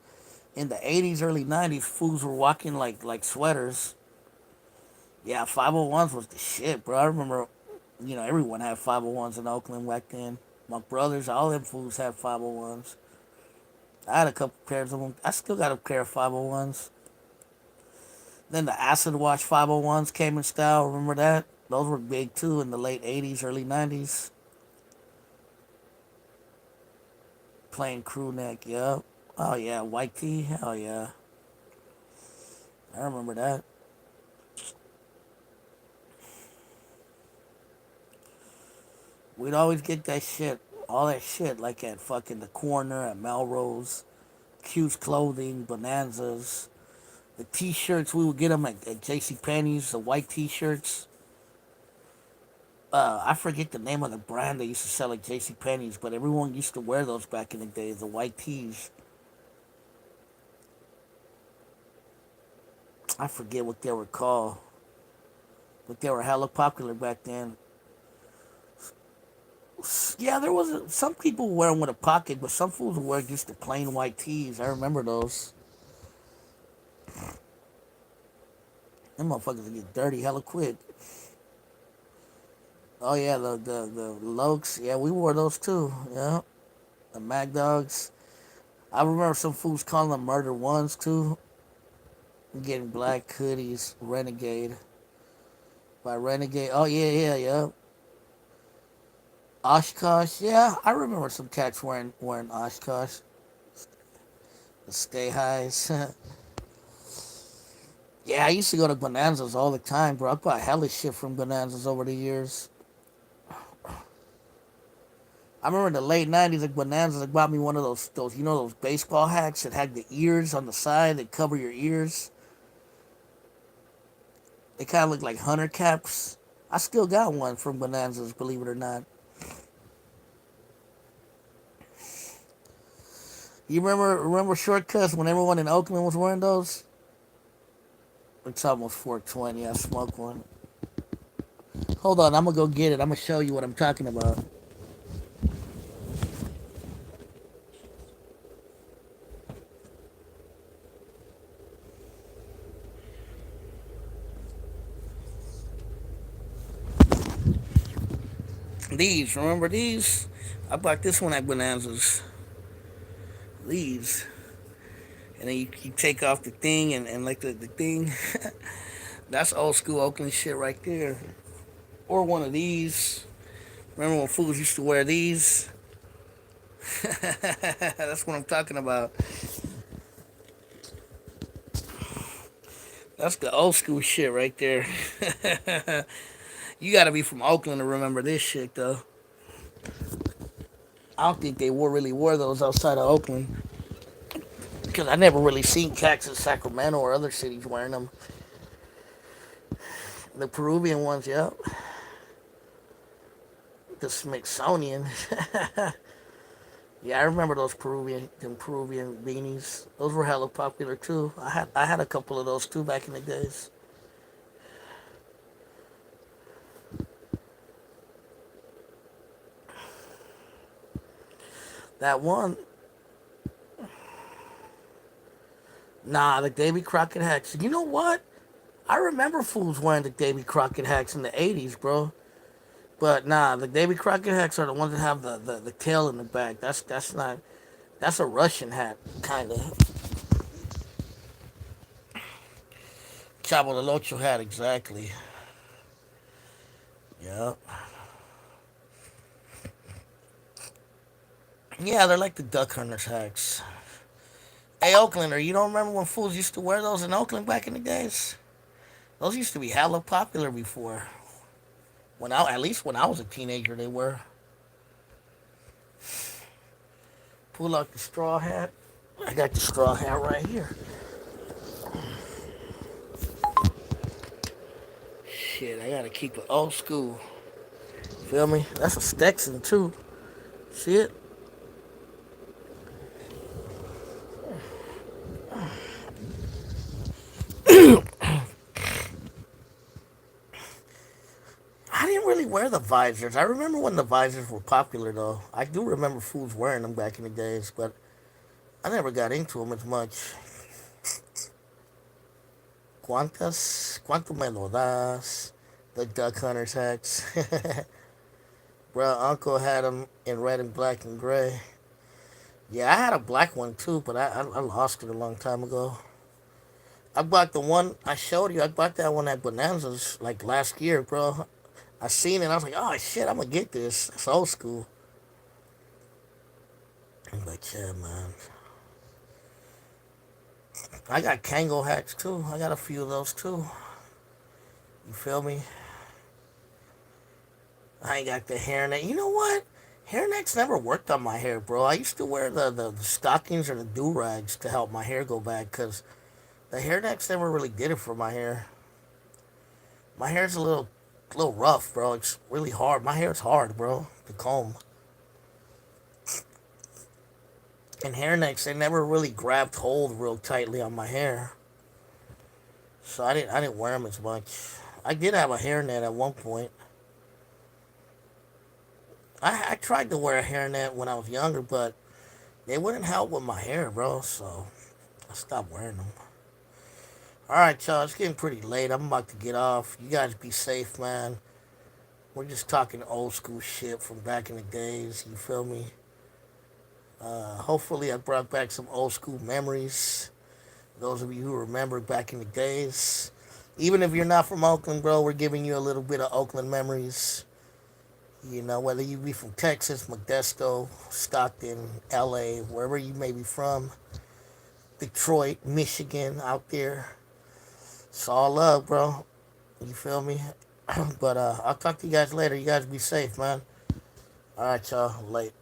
in the '80s, early '90s. Fools were walking like sweaters. Yeah, 501s was the shit, bro. I remember, everyone had 501s in Oakland back then. My brothers, all them fools had 501s. I had a couple pairs of them. I still got a pair of 501s. Then the acid wash 501s came in style. Remember that? Those were big too in the late '80s, early '90s. Plain crew neck, yep. Oh yeah, white tee, hell yeah. I remember that. We'd always get that shit, all that shit, like at fucking the corner, at Melrose, Q's Clothing, Bonanzas. The t-shirts, we would get them at J.C. Penney's, the white t-shirts. I forget the name of the brand they used to sell at J.C. Penney's, but everyone used to wear those back in the day, the white tees. I forget what they were called, but they were hella popular back then. Yeah, there was some people wear them with a pocket, but some fools would wear just the plain white tees. I remember those. Them motherfuckers get dirty hella quick. Oh yeah, the Lokes. Yeah, we wore those too. Yeah, the Mag Dogs. I remember some fools calling them Murder Ones too. Getting black hoodies, Renegade by Renegade. Oh yeah, yeah, yeah. Oshkosh. Yeah, I remember some cats wearing Oshkosh. The Stay Highs. Yeah, I used to go to Bonanzas all the time, bro. I bought hella shit from Bonanzas over the years. I remember in the late '90s at Bonanzas, they bought me one of those those baseball hats that had the ears on the side that cover your ears. They kind of look like hunter caps. I still got one from Bonanzas, believe it or not. You remember shortcuts when everyone in Oakland was wearing those? It's almost 420. I smoked one. Hold on, I'm gonna go get it. I'm gonna show you what I'm talking about. These, remember these? I bought this one at Bonanza's. These. And then you take off the thing and like the thing. That's old school Oakland shit right there. Or one of these. Remember when fools used to wear these? That's what I'm talking about. That's the old school shit right there. You gotta be from Oakland to remember this shit though. I don't think they really wore those outside of Oakland. Because I never really seen cats in Sacramento or other cities wearing them. The Peruvian ones, yep. The Smithsonian. Yeah, I remember those Peruvian beanies. Those were hella popular too. I had a couple of those too back in the days. That one, nah, the Davy Crockett hats. You know what? I remember fools wearing the Davy Crockett hats in the '80s, bro. But nah, the Davy Crockett hats are the ones that have the tail in the back. That's not. That's a Russian hat, kind of. Chavo del Ocho hat, exactly. Yeah. Yeah, they're like the duck hunters hats. Hey, Oaklander, you don't remember when fools used to wear those in Oakland back in the days? Those used to be hella popular before. At least when I was a teenager, they were. Pull out the straw hat. I got the straw hat right here. Shit, I gotta keep it old school. Feel me? That's a Stetson too. See it? I didn't really wear the visors. I remember when the visors were popular though. I do remember fools wearing them back in the days, but I never got into them as much. ¿Cuánto me lo das? The duck hunters hats. Bro, Uncle had them in red and black and gray. Yeah, I had a black one too, but I lost it a long time ago. I bought the one I showed you. I bought that one at Bonanza's like last year, bro. I seen it. I was like, oh shit, I'm gonna get this. It's old school. But yeah, man. I got Kango hats too. I got a few of those too. You feel me? I ain't got the hairnet. You know what? Hairnets never worked on my hair, bro. I used to wear the stockings or the do rags to help my hair go back because the hairnets never really did it for my hair. My hair's a little rough, bro. It's really hard. My hair's hard, bro, to comb. And hairnets, they never really grabbed hold real tightly on my hair, so I didn't wear them as much. I did have a hairnet at one point. I tried to wear a hairnet when I was younger, but they wouldn't help with my hair, bro. So I stopped wearing them. All right, y'all. It's getting pretty late. I'm about to get off. You guys be safe, man. We're just talking old school shit from back in the days. You feel me? Hopefully, I brought back some old school memories. Those of you who remember back in the days. Even if you're not from Oakland, bro, we're giving you a little bit of Oakland memories. You know, whether you be from Texas, Modesto, Stockton, LA, wherever you may be from, Detroit, Michigan, out there. It's all love, bro. You feel me? But I'll talk to you guys later. You guys be safe, man. All right, y'all. Late.